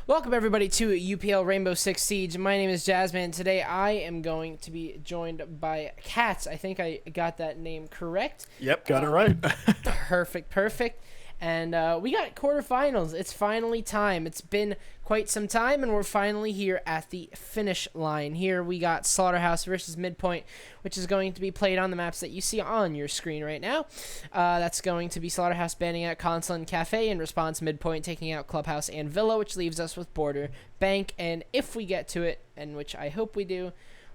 Welcome everybody to UPL Rainbow Six Siege. My name is Jasmine. Today I am going to be joined by Katz. I think I got that name correct. Yep, got it right. Perfect. And we got quarterfinals. It's finally time. It's been quite some time, and we're finally here at the finish line. Here we got Slaughterhouse versus Midpoint, which is going to be played on the maps that you see on your screen right now. That's going to be Slaughterhouse banning out Console and Cafe. In response, Midpoint taking out Clubhouse and Villa, which leaves us with Border, Bank, and if we get to it, and which I hope we do,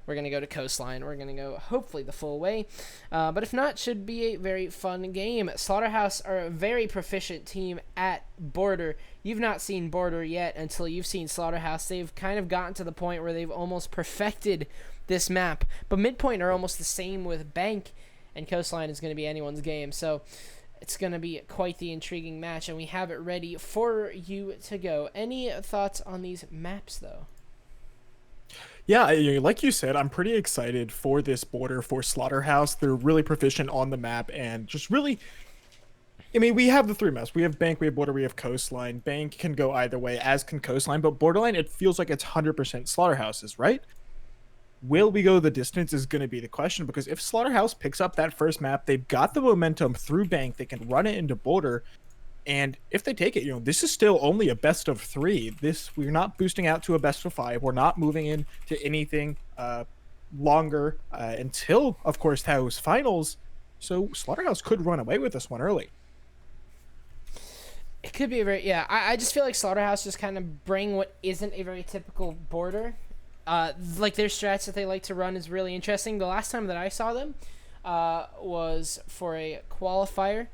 we're going to go to Coastline. We're going to go, hopefully, the full way. But if not, should be a very fun game. Slaughterhouse are a very proficient team at Border. You've not seen Border yet until you've seen Slaughterhouse. They've kind of gotten to the point where they've almost perfected this map. But Midpoint are almost the same with Bank, and Coastline is going to be anyone's game. So it's going to be quite the intriguing match, and we have it ready for you to go. Any thoughts on these maps, though? Yeah, like you said, I'm pretty excited for this Border for Slaughterhouse. They're really proficient on the map and just really... I mean, we have the three maps. We have Bank, we have Border, we have Coastline. Bank can go either way, as can Coastline, but Borderline, it feels like it's 100% Slaughterhouses, right? Will we go the distance is going to be the question, because if Slaughterhouse picks up that first map, they've got the momentum through Bank. They can run it into Border. And if they take it, this is still only a best of 3. We're not boosting out to a best of 5. We're not moving into anything longer until, of course, those finals. So Slaughterhouse could run away with this one early. It could be a very, yeah. I just feel like Slaughterhouse just kind of bring what isn't a very typical Border. Like their strats that they like to run is really interesting. The last time that I saw them was for a qualifier,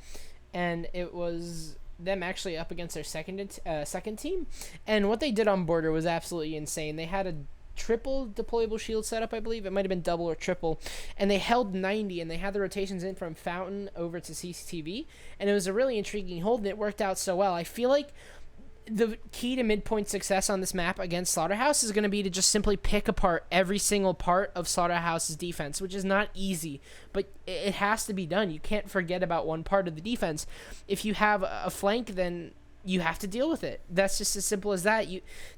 and it was them actually up against their second team, and what they did on Border was absolutely insane. They had a triple deployable shield setup, I believe. It might have been double or triple, and they held 90, and they had the rotations in from Fountain over to CCTV, and it was a really intriguing hold, and it worked out so well. I feel like the key to Midpoint success on this map against Slaughterhouse is going to be to just simply pick apart every single part of Slaughterhouse's defense, which is not easy, but it has to be done. You can't forget about one part of the defense. If you have a flank, then you have to deal with it. That's just as simple as that.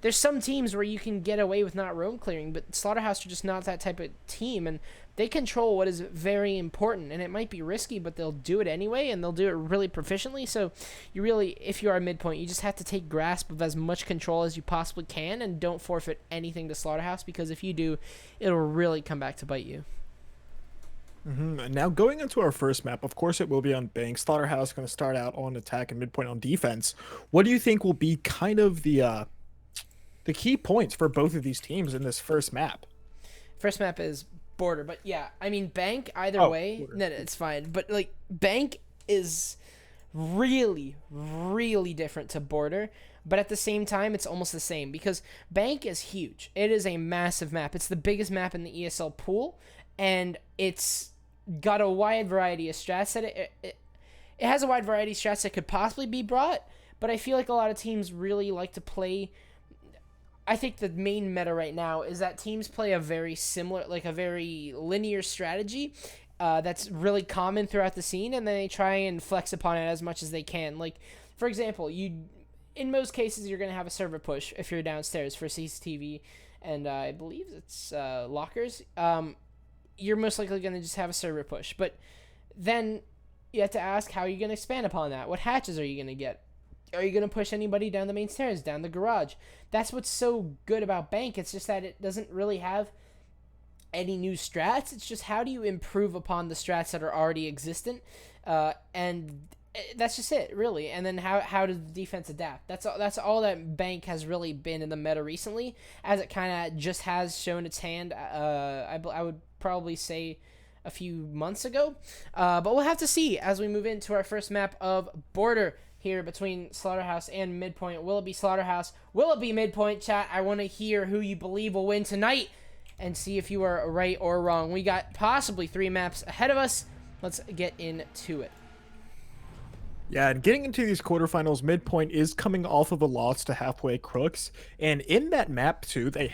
There's some teams where you can get away with not roam clearing, but Slaughterhouse are just not that type of team, and they control what is very important, and it might be risky, but they'll do it anyway, and they'll do it really proficiently. So you really, if you are Midpoint, you just have to take grasp of as much control as you possibly can, and don't forfeit anything to Slaughterhouse, because if you do, it'll really come back to bite you. Now, going into our first map, of course it will be on Bank. Slaughterhouse going to start out on attack and Midpoint on defense. What do you think will be kind of the key points for both of these teams in this first map? First map is Border, but yeah, I mean, Bank, either way, Border. no, it's fine. But, like, Bank is really, really different to Border, but at the same time, it's almost the same, because Bank is huge. It is a massive map. It's the biggest map in the ESL pool, and it's got a wide variety of strats that it has a wide variety of strats that could possibly be brought, but I feel like a lot of teams really like to play. I think the main meta right now is that teams play a very similar, like a very linear strategy that's really common throughout the scene, and then they try and flex upon it as much as they can. Like, for example, in most cases, you're going to have a server push if you're downstairs for CCTV, and I believe it's lockers. You're most likely going to just have a server push. But then you have to ask, how are you going to expand upon that? What hatches are you going to get? Are you going to push anybody down the main stairs, down the garage? That's what's so good about Bank. It's just that it doesn't really have any new strats. It's just, how do you improve upon the strats that are already existent? And that's just it, really. And then how does the defense adapt? That's all that Bank has really been in the meta recently, as it kind of just has shown its hand. I would probably say a few months ago, but we'll have to see as we move into our first map of Border here between Slaughterhouse and Midpoint. Will it be Slaughterhouse? Will it be Midpoint? Chat, I want to hear who you believe will win tonight and see if you are right or wrong. We got possibly 3 maps ahead of us. Let's get into it. Yeah, and getting into these quarterfinals, Midpoint is coming off of a loss to Halfway Crooks, and in that map too, they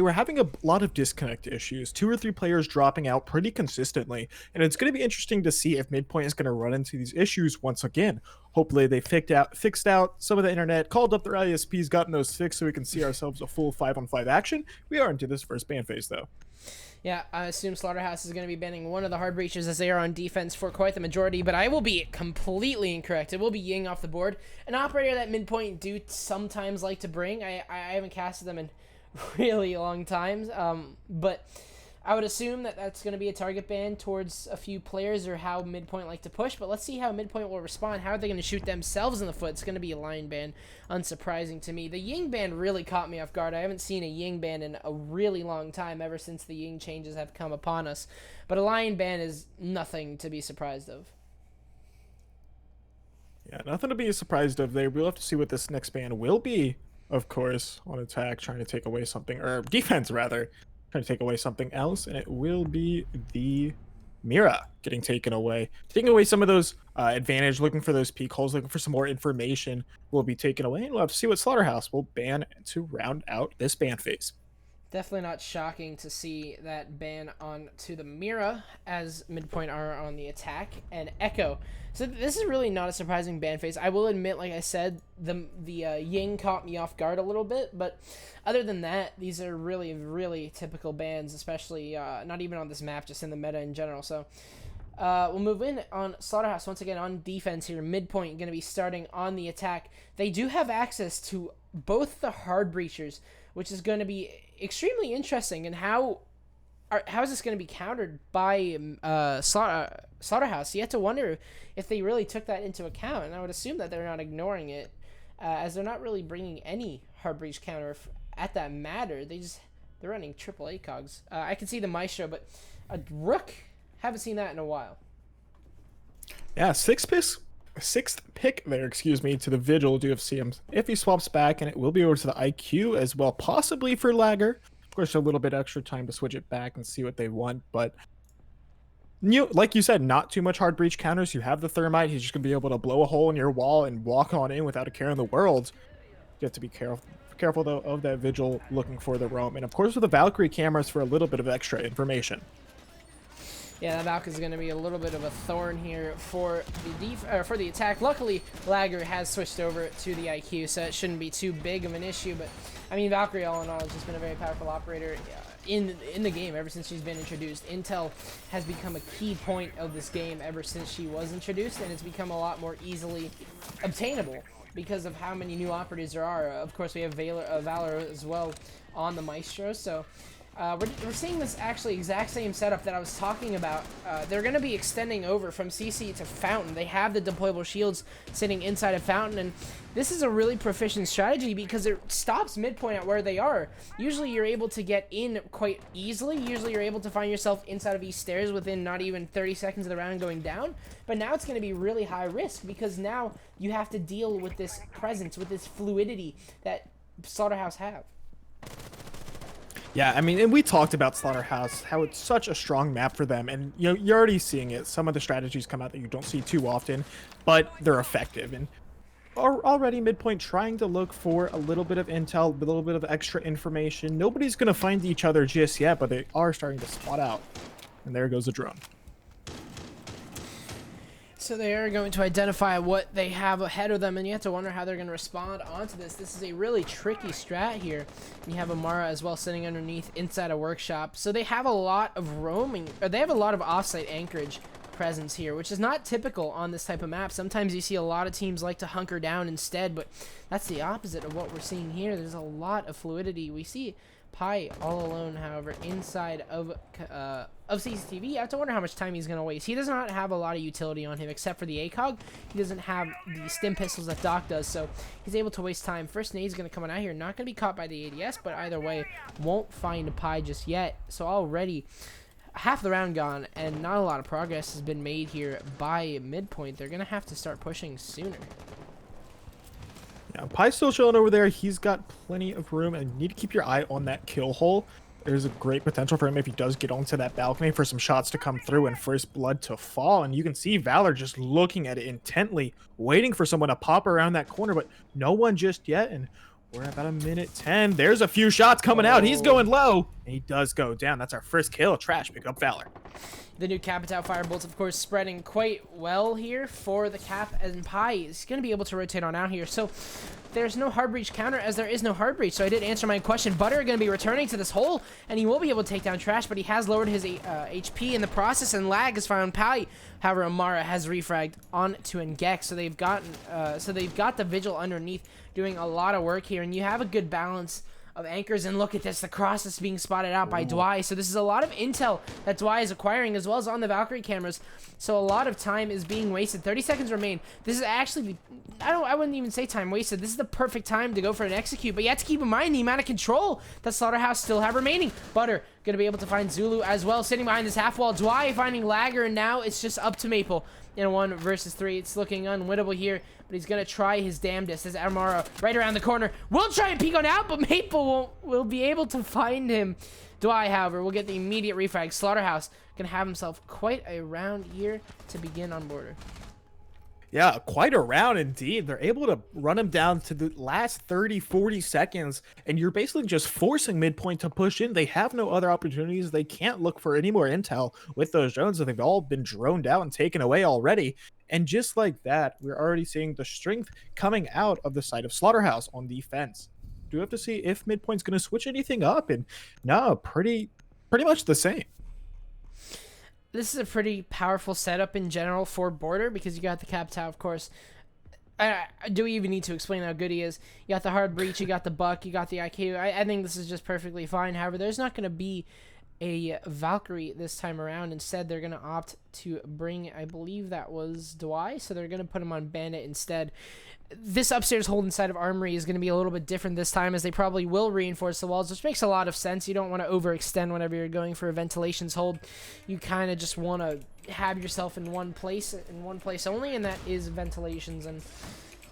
were having a lot of disconnect issues, 2 or 3 players dropping out pretty consistently, and it's going to be interesting to see if Midpoint is going to run into these issues once again. Hopefully, they fixed out some of the internet, called up their ISPs, gotten those fixed, so we can see ourselves a full 5-on-5 action. We are into this first ban phase though. Yeah, I assume Slaughterhouse is going to be banning one of the hard breaches as they are on defense for quite the majority, but I will be completely incorrect. It will be Ying off the board. An operator that Midpoint do sometimes like to bring. I haven't casted them in really long times, but I would assume that that's going to be a target ban towards a few players or how Midpoint like to push, but let's see how Midpoint will respond. How are they going to shoot themselves in the foot? It's going to be a line ban, unsurprising to me. The Ying ban really caught me off guard. I haven't seen a Ying ban in a really long time, ever since the Ying changes have come upon us. But a lion ban is nothing to be surprised of. Yeah, nothing to be surprised of there. We'll have to see what this next ban will be, of course, on attack, trying to take away something, or defense rather. Trying to take away something else, and it will be the Mira getting taken away. Taking away some of those advantage, looking for those peak holes, looking for some more information will be taken away, and we'll have to see what Slaughterhouse will ban to round out this ban phase. Definitely not shocking to see that ban on to the Mira as Midpoint are on the attack and Echo. So this is really not a surprising ban phase. I will admit, like I said, the Ying caught me off guard a little bit, but other than that, these are really, really typical bans, especially not even on this map, just in the meta in general. So we'll move in on Slaughterhouse once again on defense here. Midpoint going to be starting on the attack. They do have access to both the hard breachers, which is going to be extremely interesting. And how is this going to be countered by Slaughterhouse? You have to wonder if they really took that into account, and I would assume that they're not ignoring it, as they're not really bringing any hard breach counter at that matter. They're running triple ACOGs. I can see the Maestro, but a Rook, haven't seen that in a while. Yeah, sixth pick there, excuse me, to the Vigil. Do have CM if he swaps back, and it will be over to the IQ as well, possibly for Lagger. Of course, a little bit extra time to switch it back and see what they want, but like you said, not too much hard breach counters. You have the Thermite. He's just gonna be able to blow a hole in your wall and walk on in without a care in the world. You have to be careful though of that Vigil looking for the roam, and of course with the Valkyrie cameras for a little bit of extra information. Yeah, that Valk is going to be a little bit of a thorn here for the attack. Luckily, Lagger has switched over to the IQ, so it shouldn't be too big of an issue. But I mean, Valkyrie, all in all, has just been a very powerful operator in the game ever since she's been introduced. Intel has become a key point of this game ever since she was introduced, and it's become a lot more easily obtainable because of how many new operators there are. Of course, we have Valor as well on the Maestro, so we're seeing this actually exact same setup that I was talking about. They're going to be extending over from CC to Fountain. They have the deployable shields sitting inside of Fountain, and this is a really proficient strategy because it stops Midpoint at where they are. Usually you're able to get in quite easily. Usually you're able to find yourself inside of these stairs within not even 30 seconds of the round going down. But now it's going to be really high risk because now you have to deal with this presence, with this fluidity that Slaughterhouse have. Yeah, I mean, and we talked about Slaughterhouse, how it's such a strong map for them, and you know, you're already seeing it. Some of the strategies come out that you don't see too often, but they're effective. And already Midpoint trying to look for a little bit of intel, a little bit of extra information. Nobody's going to find each other just yet, but they are starting to spot out. And there goes the drone. So they are going to identify what they have ahead of them, and you have to wonder how they're going to respond onto this. This is a really tricky strat here. You have Amara as well sitting underneath inside a workshop. So they have a lot of roaming, or they have a lot of offsite anchorage presence here, which is not typical on this type of map. Sometimes you see a lot of teams like to hunker down instead, but that's the opposite of what we're seeing here. There's a lot of fluidity. We see Pi all alone, however, inside of CCTV. I have to wonder how much time he's going to waste. He does not have a lot of utility on him except for the ACOG. He doesn't have the stim pistols that Doc does, so he's able to waste time. First nade's going to come out here. Not going to be caught by the ADS, but either way, won't find Pi just yet. So already half the round gone, and not a lot of progress has been made here by Midpoint. They're going to have to start pushing sooner. Yeah, Pi's still chilling over there. He's got plenty of room, and you need to keep your eye on that kill hole. There's a great potential for him if he does get onto that balcony for some shots to come through and first blood to fall. And you can see Valor just looking at it intently, waiting for someone to pop around that corner, but no one just yet. And we're at about a minute 10. There's a few shots coming out. He's going low. And he does go down. That's our first kill. Trash pick up Valor. The new Capitao Firebolts, of course, spreading quite well here for the Cap, and Pi is going to be able to rotate on out here. So there's no hard breach counter, as there is no hard breach. So I did answer my question. Butter going to be returning to this hole, and he will be able to take down Trash, but he has lowered his HP in the process, and lag has found Pi. However, Amara has refragged onto Ngek, so they've got the Vigil underneath doing a lot of work here, and you have a good balance of anchors. And look at this, the cross is being spotted out by Dwy. So this is a lot of intel that Dwy is acquiring, as well as on the Valkyrie cameras. So a lot of time is being wasted. 30 seconds remain. This is actually, I wouldn't even say time wasted. This is the perfect time to go for an execute, but you have to keep in mind the amount of control that Slaughterhouse still have remaining. Butter gonna be able to find Zulu as well, sitting behind this half wall. Dwy finding Lagger, and now it's just up to Maple in 1 versus 3. It's looking unwinnable here, but he's gonna try his damnedest as Amara right around the corner will try and peek on out, but Maple will be able to find him. Dwy, however, will get the immediate refrag. Slaughterhouse gonna have himself quite a round here to begin on border. Yeah, quite a round indeed. They're able to run him down to the last 30, 40 seconds, and you're basically just forcing Midpoint to push in. They have no other opportunities. They can't look for any more intel with those drones. They've all been droned out and taken away already. And just like that, we're already seeing the strength coming out of the side of Slaughterhouse on defense. Do we have to see if Midpoint's going to switch anything up? And no, pretty much the same. This is a pretty powerful setup in general for border, because you got the Capitao, of course. Do we even need to explain how good he is? You got the hard breach, you got the buck, you got the IQ. I think this is just perfectly fine. However, there's not going to be a Valkyrie this time around. Instead, they're going to opt to bring, I believe that was Dwy, so they're going to put him on Bandit instead. This upstairs hold inside of Armory is going to be a little bit different this time, as they probably will reinforce the walls, which makes a lot of sense. You don't want to overextend whenever you're going for a ventilations hold. You kind of just want to have yourself in one place only, and that is ventilations. And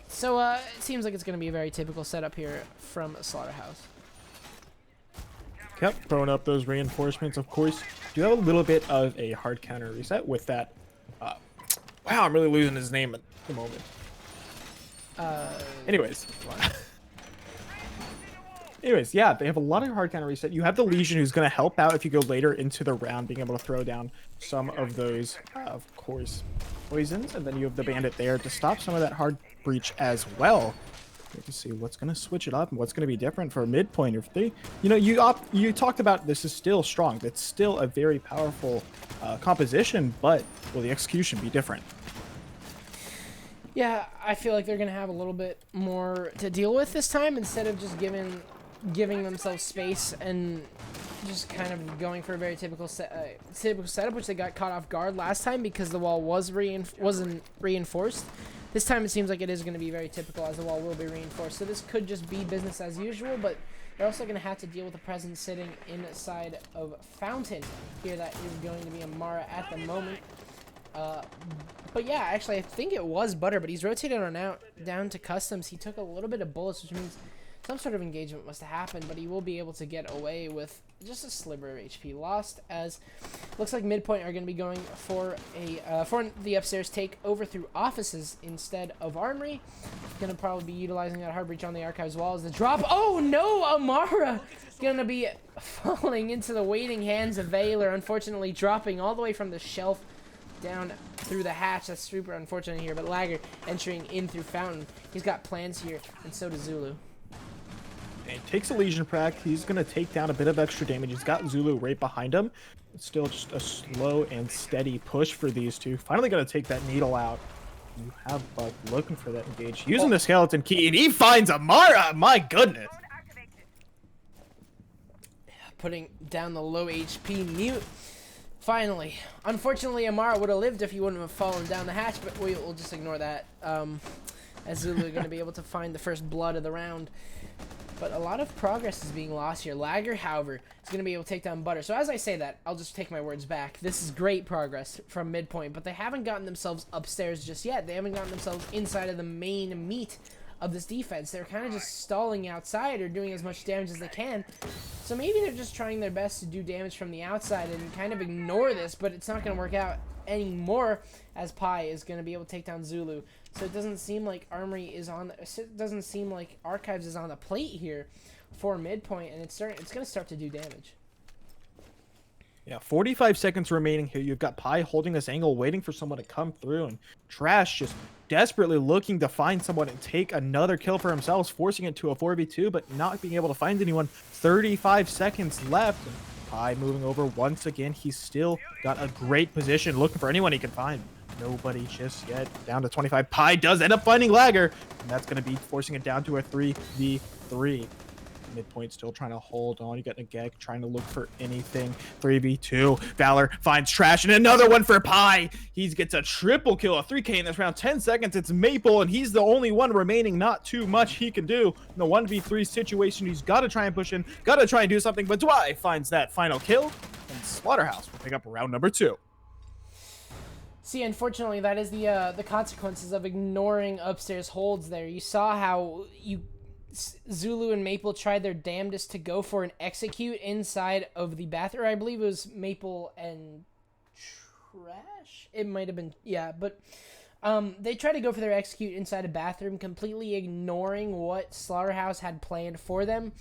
so it seems like it's going to be a very typical setup here from Slaughterhouse. Kept throwing up those reinforcements, of course. Do have a little bit of a hard counter reset with that. Wow, I'm really losing his name at the moment. Anyways, yeah, they have a lot of hard counter reset. You have the Legion, who's going to help out if you go later into the round, being able to throw down some of those, of course, poisons. And then you have the Bandit there to stop some of that hard breach as well. To see what's going to switch it up and what's going to be different for Midpoint. If they, you talked about this is still strong. It's still a very powerful composition, but will the execution be different? Yeah, I feel like they're going to have a little bit more to deal with this time, instead of just giving themselves space and just kind of going for a very typical setup, which they got caught off guard last time because the wall wasn't reinforced. This time it seems like it is going to be very typical, as the wall will be reinforced. So this could just be business as usual, but they're also going to have to deal with the presence sitting inside of Fountain here. That is going to be Amara at the moment. But yeah, actually, I think it was Butter, but he's rotated on out down to Customs. He took a little bit of bullets, which means some sort of engagement must have happened, but he will be able to get away with just a sliver of HP lost, as looks like Midpoint are going to be going for the upstairs take over through offices instead of Armory. Going to probably be utilizing that hard breach on the archives wall as the drop. Oh no, Amara going to be falling into the waiting hands of Valor, unfortunately dropping all the way from the shelf down through the hatch. That's super unfortunate here, but Lagger entering in through Fountain. He's got plans here, and so does Zulu. And takes a Legion prac. He's going to take down a bit of extra damage. He's got Zulu right behind him. It's still just a slow and steady push for these two. Finally going to take that needle out. You have Buck looking for that engage. Using the skeleton key, and he finds Amara! My goodness! Putting down the low HP mute. Finally. Unfortunately, Amara would have lived if he wouldn't have fallen down the hatch, but we'll just ignore that. As Zulu going to be able to find the first blood of the round. But a lot of progress is being lost here. Lagger, however, is going to be able to take down Butter. So as I say that, I'll just take my words back. This is great progress from Midpoint, but they haven't gotten themselves upstairs just yet. They haven't gotten themselves inside of the main meat of this defense. They're kind of just stalling outside or doing as much damage as they can. So maybe they're just trying their best to do damage from the outside and kind of ignore this, but it's not going to work out anymore, as Pi is going to be able to take down Zulu. So it doesn't seem like Armory is on. It doesn't seem like Archives is on the plate here for Midpoint, and it's going to start to do damage. Yeah, 45 seconds remaining here. You've got Pi holding this angle, waiting for someone to come through, and Trash just desperately looking to find someone and take another kill for himself, forcing it to a 4v2, but not being able to find anyone. 35 seconds left. And Pi moving over once again. He's still got a great position, looking for anyone he can find. Nobody just yet. Down to 25. Pi does end up finding Lagger, and that's going to be forcing it down to a 3v3. Midpoint still trying to hold on. You got Nagek trying to look for anything. 3v2. Valor finds Trash, and another one for Pi. He gets a triple kill, a 3k in this round. 10 seconds. It's Maple, and he's the only one remaining. Not too much he can do in the 1v3 situation. He's got to try and push in. Got to try and do something, but Dwight finds that final kill, and Slaughterhouse will pick up round number 2. See, unfortunately, that is the consequences of ignoring upstairs holds there. You saw how Zulu and Maple tried their damnedest to go for an execute inside of the bathroom. I believe it was Maple and Trash. It might have been, yeah, but they tried to go for their execute inside a bathroom, completely ignoring what Slaughterhouse had planned for them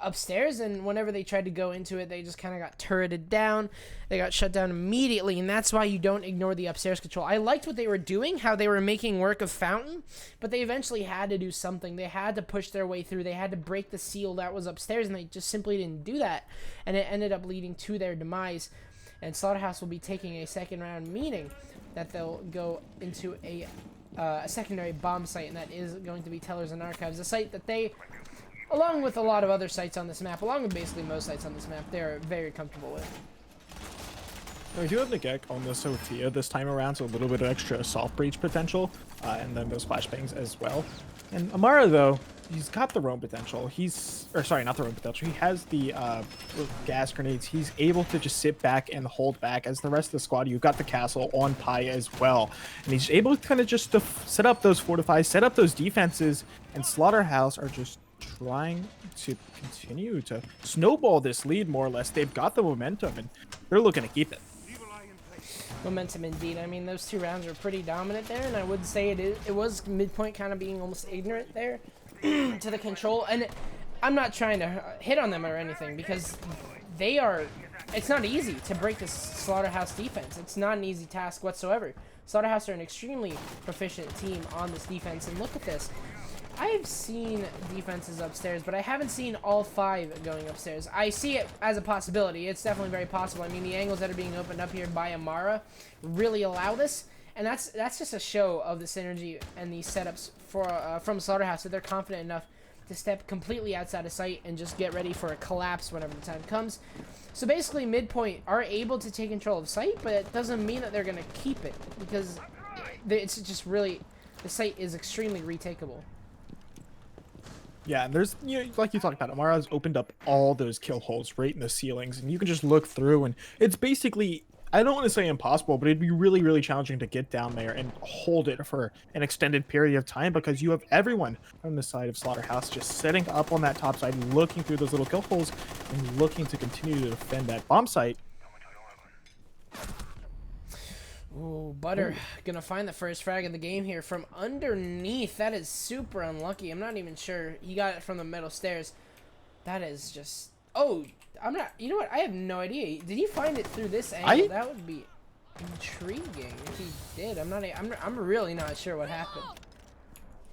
upstairs, and whenever they tried to go into it, they just kind of got turreted down. They got shut down immediately, and that's why you don't ignore the upstairs control. I liked what they were doing, how they were making work of Fountain, but they eventually had to do something. They had to push their way through. They had to break the seal that was upstairs, and they just simply didn't do that, and it ended up leading to their demise. And Slaughterhouse will be taking a second round, meaning that they'll go into a secondary bomb site, and that is going to be Tellers and Archives, a site that they, along with a lot of other sites on this map, along with basically most sites on this map, they're very comfortable with. We do have Nagek on the Sophia this time around, so a little bit of extra soft breach potential, and then those flashbangs as well. And Amara, though, he's got the roam potential. Sorry, not the roam potential. He has the gas grenades. He's able to just sit back and hold back. As the rest of the squad, you've got the castle on Pi as well. And he's able to kind of just set up those fortifies, set up those defenses, and Slaughterhouse are just trying to continue to snowball this lead, more or less. They've got the momentum, and they're looking to keep it. Momentum indeed. I mean, those 2 rounds were pretty dominant there, and I would say it was Midpoint kind of being almost ignorant there to the control. And I'm not trying to hit on them or anything, because it's not easy to break this Slaughterhouse defense. It's not an easy task whatsoever. Slaughterhouse are an extremely proficient team on this defense, and look at this. I've seen defenses upstairs, but I haven't seen all 5 going upstairs. I see it as a possibility. It's definitely very possible. I mean, the angles that are being opened up here by Amara really allow this, and that's just a show of the synergy and the setups from Slaughterhouse, that they're confident enough to step completely outside of sight and just get ready for a collapse whenever the time comes. So basically, Midpoint are able to take control of site, but it doesn't mean that they're going to keep it, because it's just really, the site is extremely retakeable. Yeah, and there's, like you talked about, Amara's opened up all those kill holes right in the ceilings, and you can just look through, and it's basically, I don't want to say impossible, but it'd be really, really challenging to get down there and hold it for an extended period of time, because you have everyone on the side of Slaughterhouse just setting up on that top side, looking through those little kill holes, and looking to continue to defend that bomb site. Ooh, Butter gonna find the first frag of the game here from underneath. That is super unlucky. I'm not even sure he got it from the metal stairs. That is just, oh, I'm not, you know what, I have no idea. Did he find it through this angle? That would be intriguing if he did. I'm really not sure what happened.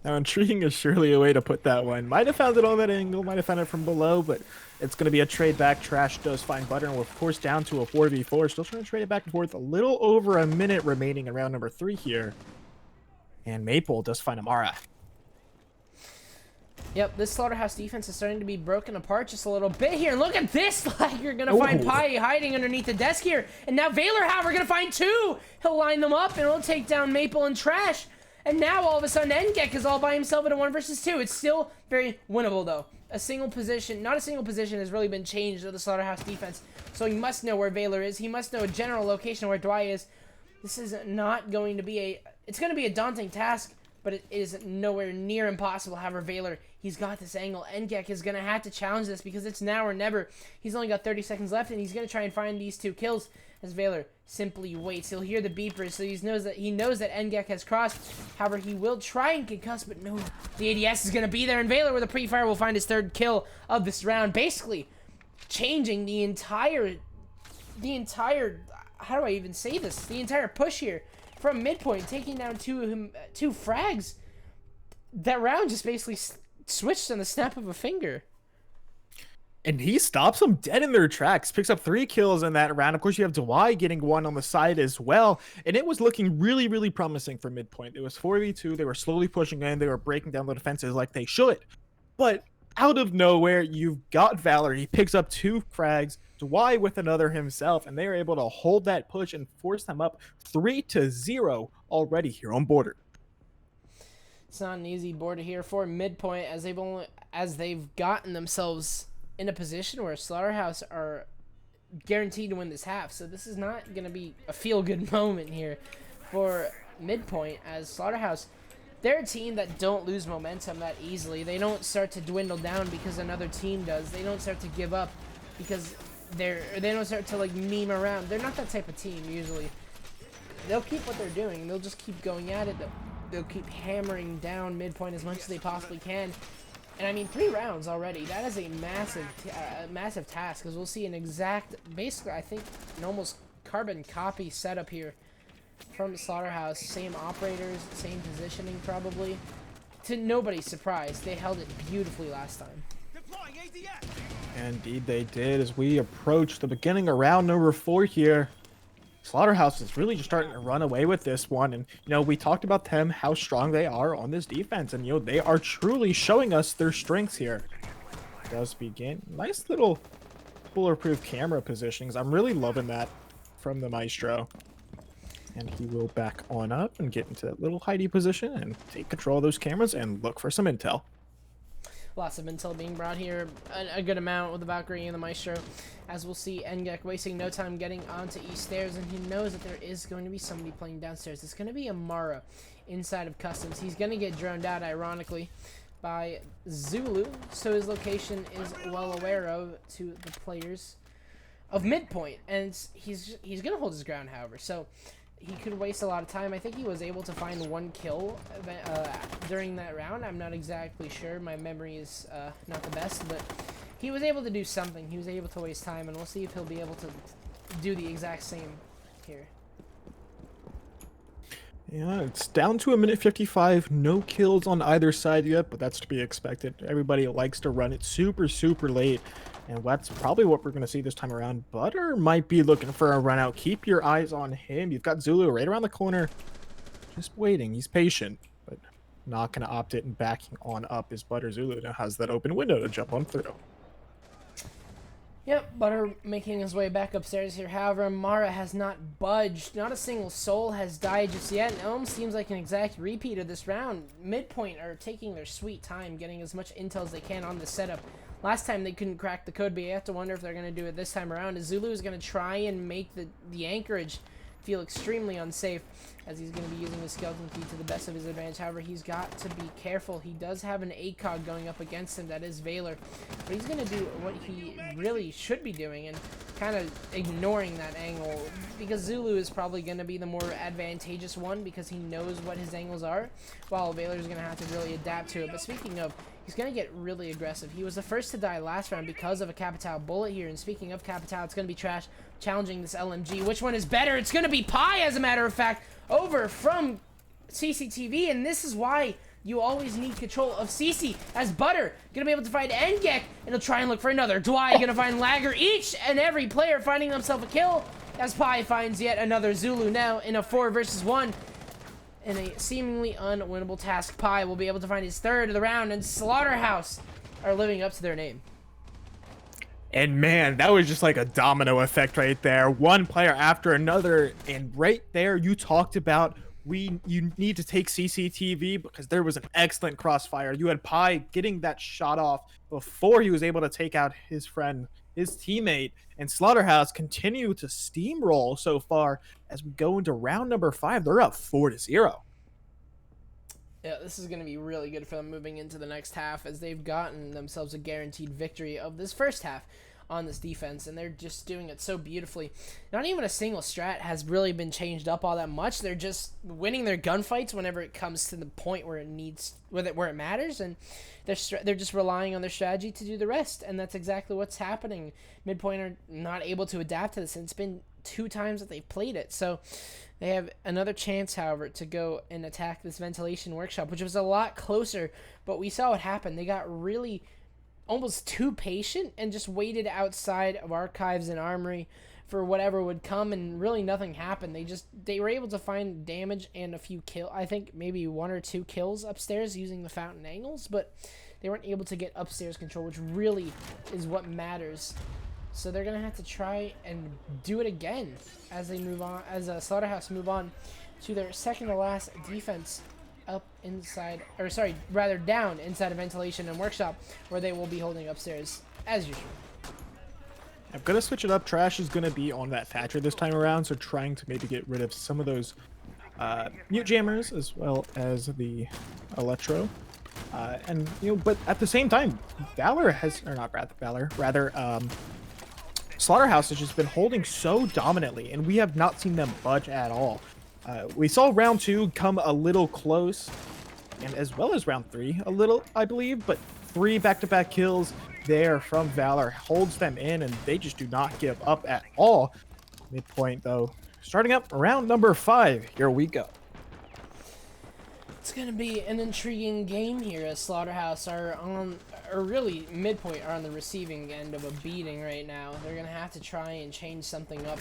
Now, intriguing is surely a way to put that one. Might have found it on that angle, might have found it from below, but it's going to be a trade back. Trash does find Butter, and we're, of course, down to a 4v4. Still trying to trade it back and forth. A little over a minute remaining in round number 3 here. And Maple does find Amara. Yep, this Slaughterhouse defense is starting to be broken apart just a little bit here. And look at this! Like, you're going to find Pi hiding underneath the desk here. And now Valor, however, going to find 2. He'll line them up, and he'll take down Maple and Trash. And now, all of a sudden, Ngek is all by himself in a 1 versus 2. It's still very winnable, though. Not a single position has really been changed of the Slaughterhouse defense. So he must know where Valor is. He must know a general location where Dwight is. This is not going to be it's going to be a daunting task but it is nowhere near impossible. However, Valor, he's got this angle. Ngek is going to have to challenge this because it's now or never. He's only got 30 seconds left, and he's going to try and find these 2 kills as Valor simply waits. He'll hear the beepers, so he knows that Ngek has crossed. However, he will try and concuss, but no. The ADS is going to be there, and Valor with a pre-fire will find his 3rd kill of this round, basically changing the entire, how do I even say this? The entire push here from Midpoint, taking down 2 frags. That round just basically switched on the snap of a finger. And he stops them dead in their tracks, picks up 3 kills in that round. Of course, you have Dwight getting 1 on the side as well. And it was looking really, really promising for Midpoint. It was 4v2. They were slowly pushing in. They were breaking down the defenses like they should. But out of nowhere, you've got Valor. He picks up 2 frags, Dwight with another himself, and they are able to hold that push and force them up 3-0 already here on Border. It's not an easy border here for Midpoint, as they've gotten themselves in a position where Slaughterhouse are guaranteed to win this half. So this is not going to be a feel-good moment here for Midpoint, as Slaughterhouse, they're a team that don't lose momentum that easily. They don't start to dwindle down because another team does. They don't start to give up because they don't start to like meme around. They're not that type of team usually. They'll keep what they're doing. They'll just keep going at it. They'll keep hammering down Midpoint as much as they possibly can. And I mean, 3 rounds already. That is a massive task, because we'll see an exact, basically, I think, an almost carbon copy setup here from Slaughterhouse. Same operators, same positioning, probably. To nobody's surprise, they held it beautifully last time. Indeed, they did. As we approach the beginning of round number 4 here, Slaughterhouse is really just starting to run away with this one. And, we talked about them, how strong they are on this defense. And, they are truly showing us their strengths here. It does begin. Nice little bulletproof camera positionings. I'm really loving that from the Maestro. And he will back on up and get into that little hidey position and take control of those cameras and look for some intel. Lots of intel being brought here, a good amount with the Valkyrie and the Maestro. As we'll see, Ngek wasting no time getting onto East Stairs, and he knows that there is going to be somebody playing downstairs. It's going to be Amara inside of Customs. He's going to get droned out, ironically, by Zulu, so his location is well aware of to the players of Midpoint, and he's going to hold his ground, however. So he could waste a lot of time. I think he was able to find 1 kill during that round. I'm not exactly sure. My memory is not the best, but he was able to do something. He was able to waste time, and we'll see if he'll be able to do the exact same here. Yeah, it's down to 1:55. No kills on either side yet, but that's to be expected. Everybody likes to run it super, super late. And that's probably what we're going to see this time around. Butter might be looking for a run out. Keep your eyes on him. You've got Zulu right around the corner. Just waiting. He's patient, but not going to opt it and backing on up as Butter. Zulu now has that open window to jump on through. Yep, Butter making his way back upstairs here. However, Mara has not budged. Not a single soul has died just yet. And it almost seems like an exact repeat of this round. Midpoint are taking their sweet time, getting as much intel as they can on the setup. Last time they couldn't crack the code, but you have to wonder if they're going to do it this time around. As Zulu is going to try and make the anchorage feel extremely unsafe, as he's going to be using the skeleton key to the best of his advantage. However, he's got to be careful. He does have an ACOG going up against him, that is Valor, but he's going to do what he really should be doing and kind of ignoring that angle, because Zulu is probably going to be the more advantageous one because he knows what his angles are, while Valor is going to have to really adapt to it. But speaking of, he's going to get really aggressive. He was the first to die last round because of a Capitao bullet here. And speaking of Capitao, it's going to be Trash challenging this LMG. Which one is better? It's going to be Pi, as a matter of fact, over from CCTV. And this is why you always need control of CC, as Butter going to be able to find Ngek, and he'll try and look for another. Dwight going to find Lagger. Each and every player finding themselves a kill, as Pi finds yet another Zulu now in a 4 versus 1. In a seemingly unwinnable task. Pi will be able to find his 3rd of the round, and Slaughterhouse are living up to their name. And man, that was just like a domino effect right there. One player after another, and right there you talked about you need to take CCTV because there was an excellent crossfire. You had Pi getting that shot off before he was able to take out his friend, his teammate, and Slaughterhouse continue to steamroll so far as we go into round number 5. They're up 4-0. Yeah, this is going to be really good for them moving into the next half, as they've gotten themselves a guaranteed victory of this first half on this defense, and they're just doing it so beautifully. Not even a single strat has really been changed up all that much. They're just winning their gunfights whenever it comes to the point where it matters, and they're just relying on their strategy to do the rest, and that's exactly what's happening. Midpoint are not able to adapt to this, and it's been 2 times that they've played it, so they have another chance, however, to go and attack this ventilation workshop, which was a lot closer, but we saw what happened. They got really almost too patient and just waited outside of archives and armory for whatever would come, and really nothing happened. They were able to find damage and a few kills. I think maybe 1 or 2 kills upstairs using the fountain angles, but they weren't able to get upstairs control, which really is what matters. So they're gonna have to try and do it again as they move on, as Slaughterhouse move on to their second to last defense up inside, or sorry, rather down inside of ventilation and workshop, where they will be holding upstairs as usual. I'm gonna switch it up. Trash is gonna be on that Thatcher this time around, so trying to maybe get rid of some of those mute jammers as well as the Electro. And but at the same time, Slaughterhouse has just been holding so dominantly, and we have not seen them budge at all. We saw round 2 come a little close, and as well as round 3 a little, I believe, but 3 back-to-back kills there from Valor holds them in, and they just do not give up at all. Midpoint, though, starting up round number 5. Here we go. It's going to be an intriguing game here, as Slaughterhouse really Midpoint are on the receiving end of a beating right now. They're going to have to try and change something up.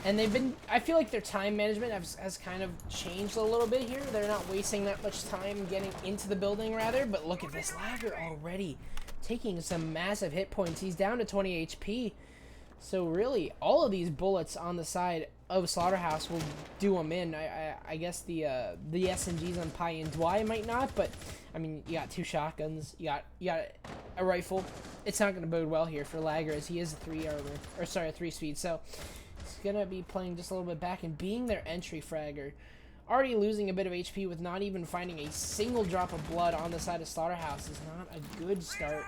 And I feel like their time management has kind of changed a little bit here. They're not wasting that much time getting into the building, rather. But look at this, Lagger already taking some massive hit points. He's down to 20 HP. So really, all of these bullets on the side of Slaughterhouse will do him in. I guess the SMGs on Pi and Dwy might not, but I mean, you got 2 shotguns, you got a rifle. It's not going to bode well here for Lagger, as he is a 3 speed. So he's going to be playing just a little bit back, and being their entry fragger, already losing a bit of HP with not even finding a single drop of blood on the side of Slaughterhouse is not a good start.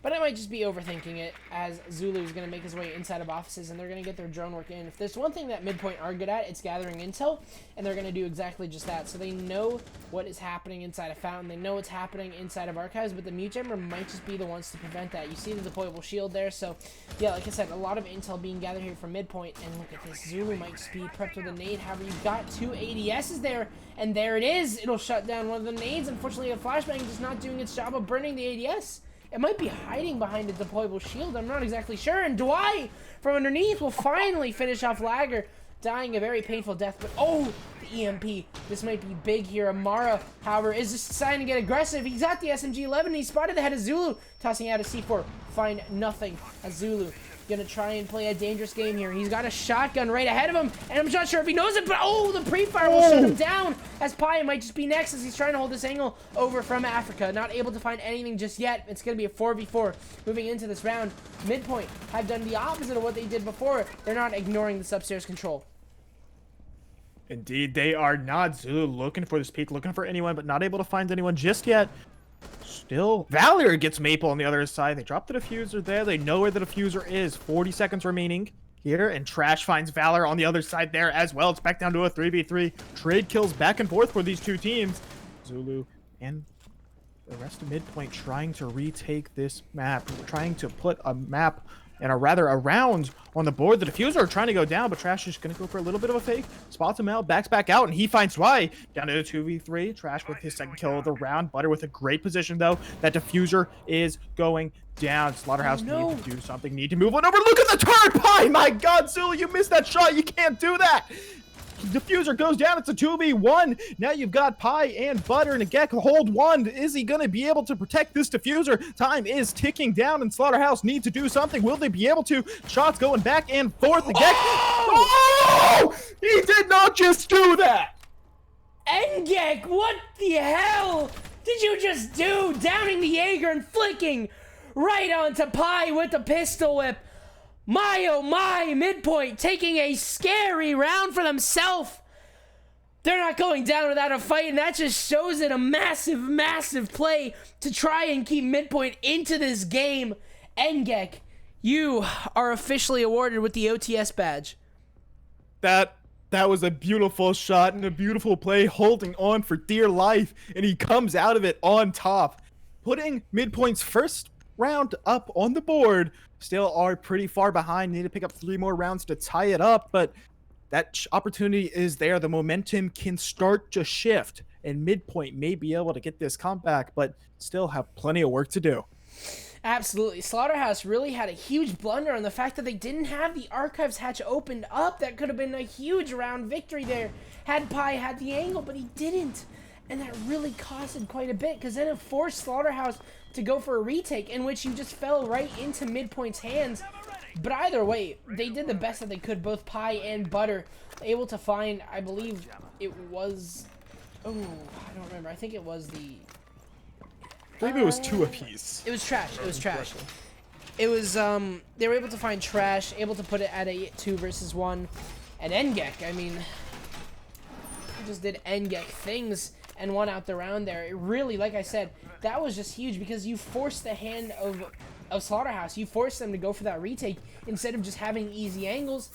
But I might just be overthinking it, as Zulu is going to make his way inside of offices, and they're going to get their drone work in. If there's one thing that Midpoint are good at, it's gathering intel, and they're going to do exactly just that. So they know what is happening inside of Fountain. They know what's happening inside of Archives, but the Mute Jammer might just be the ones to prevent that. You see the deployable shield there, so yeah, like I said, a lot of intel being gathered here from Midpoint, and look at this. Zulu might just be prepped with a nade. However, you've got 2 ADSs there, and there it is. It'll shut down one of the nades. Unfortunately, a flashbang just not doing its job of burning the ADS. It might be hiding behind a deployable shield. I'm not exactly sure. And Dwight from underneath will finally finish off Lagger, dying a very painful death. But oh, the EMP. This might be big here. Amara, however, is just deciding to get aggressive. He's at the SMG-11. And he spotted the head of Zulu, tossing out a C4. Find nothing. As Zulu gonna try and play a dangerous game here. He's got a shotgun right ahead of him, and I'm not sure if he knows it, but oh, the pre-fire will shut him down, as Pi might just be next, as he's trying to hold this angle over from Africa. Not able to find anything just yet. It's gonna be a 4v4 moving into this round. Midpoint have done the opposite of what they did before. They're not ignoring this upstairs control. Indeed, they are not. Zulu looking for this peak, looking for anyone, but not able to find anyone just yet. Still, Valor gets Maple on the other side. They drop the diffuser there. They know where the diffuser is. 40 seconds remaining here, and Trash finds Valor on the other side there as well. It's back down to a 3v3. Trade kills back and forth for these 2 teams. Zulu and the rest of Midpoint trying to retake this map, trying to put a map and a round on the board. The diffuser trying to go down, but Trash is going to go for a little bit of a fake. Spots him out, backs back out, and he finds Dwy down to a 2v3. Trash with his second kill of the round. Butter with a great position, though. That diffuser is going down. Slaughterhouse need to do something, need to move on over. Look at the turret pie! My God, Zulu, you missed that shot. You can't do that. Diffuser goes down. It's a 2v1. Now you've got Pi and Butter and a Gek hold one. Is he going to be able to protect this diffuser? Time is ticking down, and Slaughterhouse need to do something. Will they be able to? Shots going back and forth. The Gek. Oh! He did not just do that. Ngek, what the hell did you just do? Downing the Jaeger and flicking right onto Pi with the pistol whip. My oh my, Midpoint taking a scary round for themselves. They're not going down without a fight, and that just shows it a massive, massive play to try and keep Midpoint into this game. Ngek, you are officially awarded with the OTS badge. That was a beautiful shot and a beautiful play, holding on for dear life, and he comes out of it on top, putting Midpoint's first round up on the board. Still are pretty far behind, need to pick up 3 more rounds to tie it up, but that opportunity is there. The momentum can start to shift, and Midpoint may be able to get this comeback, but still have plenty of work to do. Absolutely. Slaughterhouse really had a huge blunder on the fact that they didn't have the archives hatch opened up. That could have been a huge round victory there had Pi had the angle, but he didn't. And that really costed quite a bit, because then it forced Slaughterhouse to go for a retake, in which you just fell right into Midpoint's hands. But either way, they did the best that they could, both Pi and Butter, able to find, I believe it was, oh, I don't remember. I think it was the... I believe it was 2 apiece. It was Trash. It was Trash. It was, they were able to find Trash, able to put it at a 2 versus 1. And Ngek, I mean, he just did Ngek things and won out the round there. It really, like I said, that was just huge, because you forced the hand of Slaughterhouse. You forced them to go for that retake instead of just having easy angles.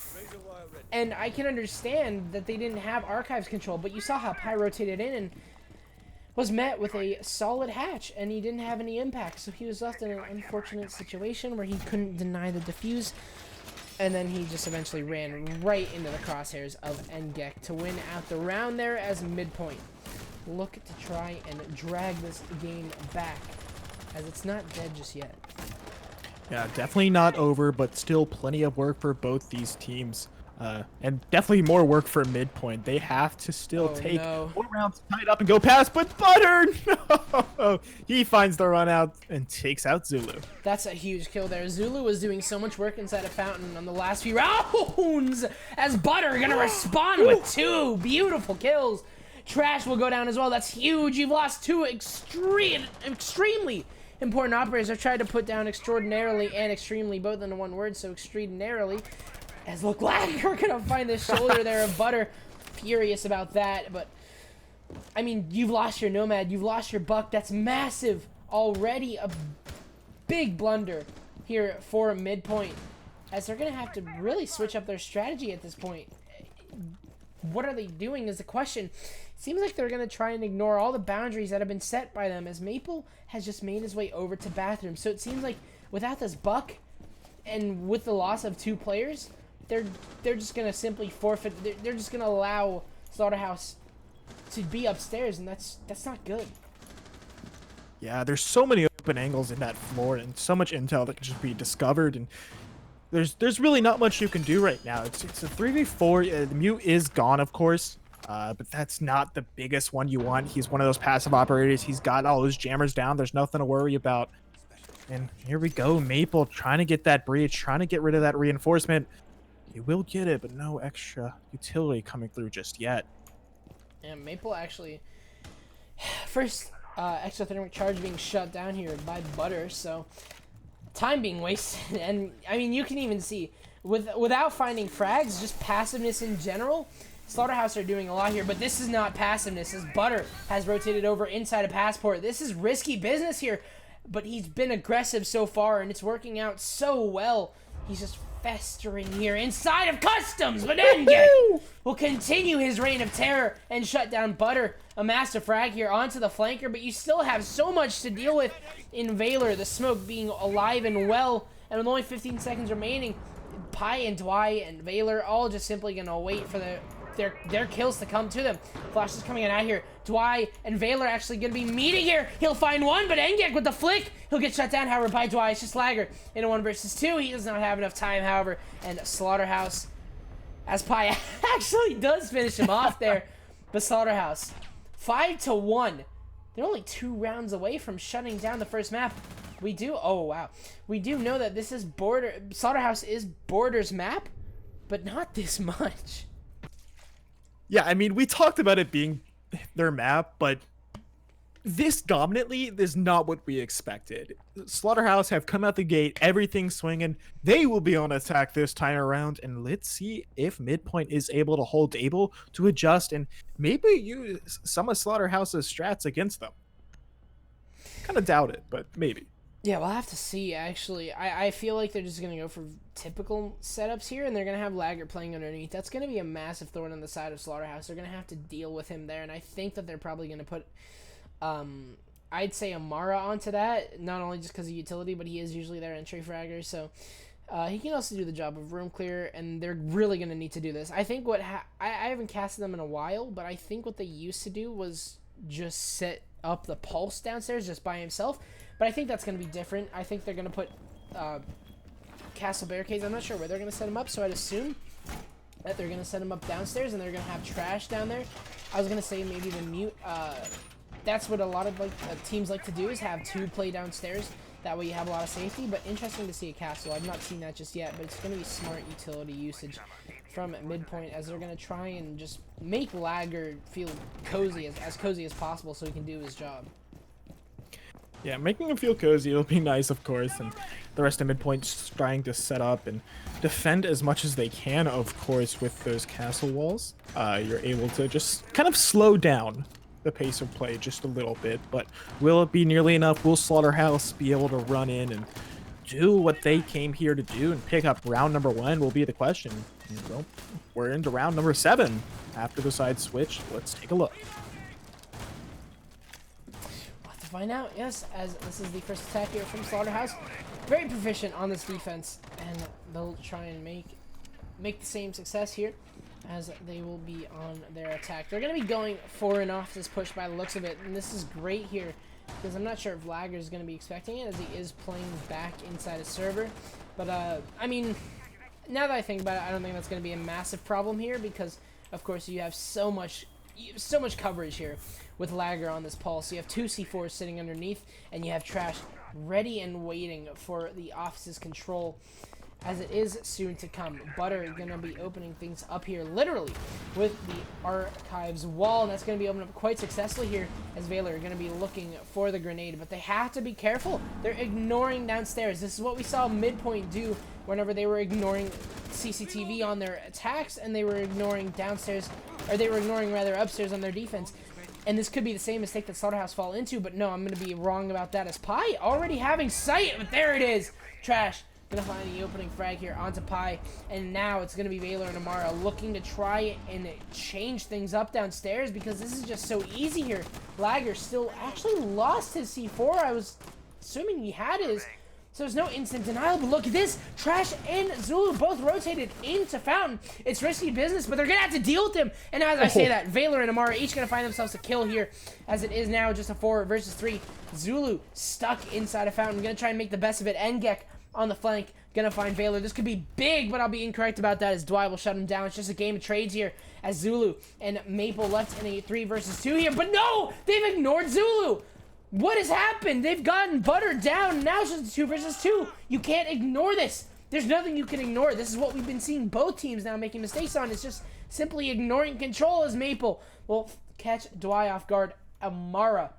And I can understand that they didn't have archives control, but you saw how Pi rotated in and was met with a solid hatch, and he didn't have any impact. So he was left in an unfortunate situation where he couldn't deny the defuse, and then he just eventually ran right into the crosshairs of Ngek to win out the round there as Midpoint look to try and drag this game back, as it's not dead just yet. Yeah, definitely not over, but still plenty of work for both these teams. And definitely more work for Midpoint. They have to still take 4 rounds to tie it up and go past, but Butter, no! He finds the run out and takes out Zulu. That's a huge kill there. Zulu was doing so much work inside a fountain on the last few rounds, as Butter gonna respond with 2 beautiful kills. Trash will go down as well. That's huge. You've lost 2 extremely important operators. I've tried to put down extraordinarily and extremely, both in one word, so extraordinarily. As look like we're gonna find the shoulder there of Butter. Furious about that, but I mean, you've lost your Nomad, you've lost your Buck. That's massive already. A big blunder here for Midpoint, as they're gonna have to really switch up their strategy at this point. What are they doing is the question. Seems like they're gonna try and ignore all the boundaries that have been set by them, as Maple has just made his way over to bathroom. So it seems like without this Buck, and with the loss of 2 players, they're just gonna simply forfeit. They're just gonna allow Slaughterhouse to be upstairs, and that's not good. Yeah, there's so many open angles in that floor, and so much intel that can just be discovered, and there's really not much you can do right now. It's a 3v4. The mute is gone, of course, but that's not the biggest one you want. He's one of those passive operators. He's got all those jammers down. There's nothing to worry about. And here we go, Maple trying to get that breach, trying to get rid of that reinforcement. He will get it, but no extra utility coming through just yet. And Maple actually, first exothermic charge being shut down here by Butter, so time being wasted. And I mean, you can even see without finding frags, just passiveness in general. Slaughterhouse are doing a lot here, but this is not passiveness, as Butter has rotated over inside a passport. This is risky business here, but he's been aggressive so far, and it's working out so well. He's just festering here inside of Customs, but Ngek will continue his reign of terror and shut down Butter. A massive frag here onto the flanker, but you still have so much to deal with in Valor, the smoke being alive and well, and with only 15 seconds remaining, Pi and Dwight and Valor all just simply gonna wait for their kills to come to them. Flash is coming in out here. Dwight and Valor actually gonna be meeting here. He'll find one, but Ngek with the flick, he'll get shut down, however, by Dwight. It's just Lagger in a 1 versus 2. He does not have enough time, however, and Slaughterhouse, as Pi actually does finish him off there, but Slaughterhouse, 5-1. They're only 2 rounds away from shutting down the first map. We do, oh wow. We do know that this is Slaughterhouse is Border's map, but not this much. Yeah, I mean, we talked about it being their map, but this dominantly is not what we expected. Slaughterhouse have come out the gate, everything swinging. They will be on attack this time around, and let's see if Midpoint is able to adjust and maybe use some of Slaughterhouse's strats against them. Kind of doubt it, but maybe. Yeah, we'll have to see, actually. I feel like they're just going to go for typical setups here, and they're going to have Laggert playing underneath. That's going to be a massive thorn on the side of Slaughterhouse. They're going to have to deal with him there, and I think that they're probably going to put, I'd say Amara onto that, not only just because of utility, but he is usually their entry fragger, so he can also do the job of room clear, and they're really going to need to do this. I think what, I haven't casted them in a while, but I think what they used to do was just set up the pulse downstairs just by himself. But I think that's going to be different. I think they're going to put castle barricades. I'm not sure where they're going to set them up, so I'd assume that they're going to set them up downstairs, and they're going to have trash down there. I was going to say maybe the mute. That's what a lot of teams like to do, is have two play downstairs. That way you have a lot of safety. But interesting to see a castle. I've not seen that just yet, but it's going to be smart utility usage from Midpoint, as they're going to try and just make Laggard feel cozy, as cozy as possible, so he can do his job. Yeah, making him feel cozy will be nice, of course, and the rest of Midpoint's trying to set up and defend as much as they can, of course, with those castle walls. You're able to just kind of slow down the pace of play just a little bit, but will it be nearly enough? Will Slaughterhouse be able to run in and do what they came here to do and pick up round number 1 will be the question. Well, we're into round number 7 after the side switch. Let's take a look. Find out, yes, as this is the first attack here from Slaughterhouse. Very proficient on this defense, and they'll try and make the same success here, as they will be on their attack. They're going to be going for an office push by the looks of it, and this is great here, because I'm not sure if Laggard is going to be expecting it, as he is playing back inside a server. But, I mean, now that I think about it, I don't think that's going to be a massive problem here, because, of course, you have so much coverage here with Laggard on this pulse. You have two C4s sitting underneath, and you have trash ready and waiting for the office's control, as it is soon to come. Butter gonna be opening things up here, literally, with the archives wall, and that's gonna be opened up quite successfully here, as Valor are gonna be looking for the grenade, but they have to be careful. They're ignoring downstairs. This is what we saw Midpoint do whenever they were ignoring CCTV on their attacks, and they were ignoring downstairs, or they were ignoring rather upstairs on their defense. And this could be the same mistake that Slaughterhouse fall into, but no, I'm going to be wrong about that, as Pi already having sight, but there it is. Trash. Going to find the opening frag here onto Pi, and now it's going to be Valor and Amara looking to try and change things up downstairs, because this is just so easy here. Laggard still actually lost his C4. I was assuming he had his. So there's no instant denial, but look at this. Trash and Zulu both rotated into Fountain. It's risky business, but they're going to have to deal with him. And as I say that, Valor and Amara each going to find themselves a kill here, as it is now just a 4 versus 3. Zulu stuck inside of Fountain. Going to try and make the best of it. Engek on the flank. Going to find Valor. This could be big, but I'll be incorrect about that, as Dwight will shut him down. It's just a game of trades here, as Zulu and Maple left in a 3 versus 2 here. But no! They've ignored Zulu! What has happened? They've gotten Butter down. Now it's just 2 versus 2. You can't ignore this. There's nothing you can ignore. This is what we've been seeing both teams now making mistakes on. It's just simply ignoring control, as Maple will catch Dwight off guard. Amara.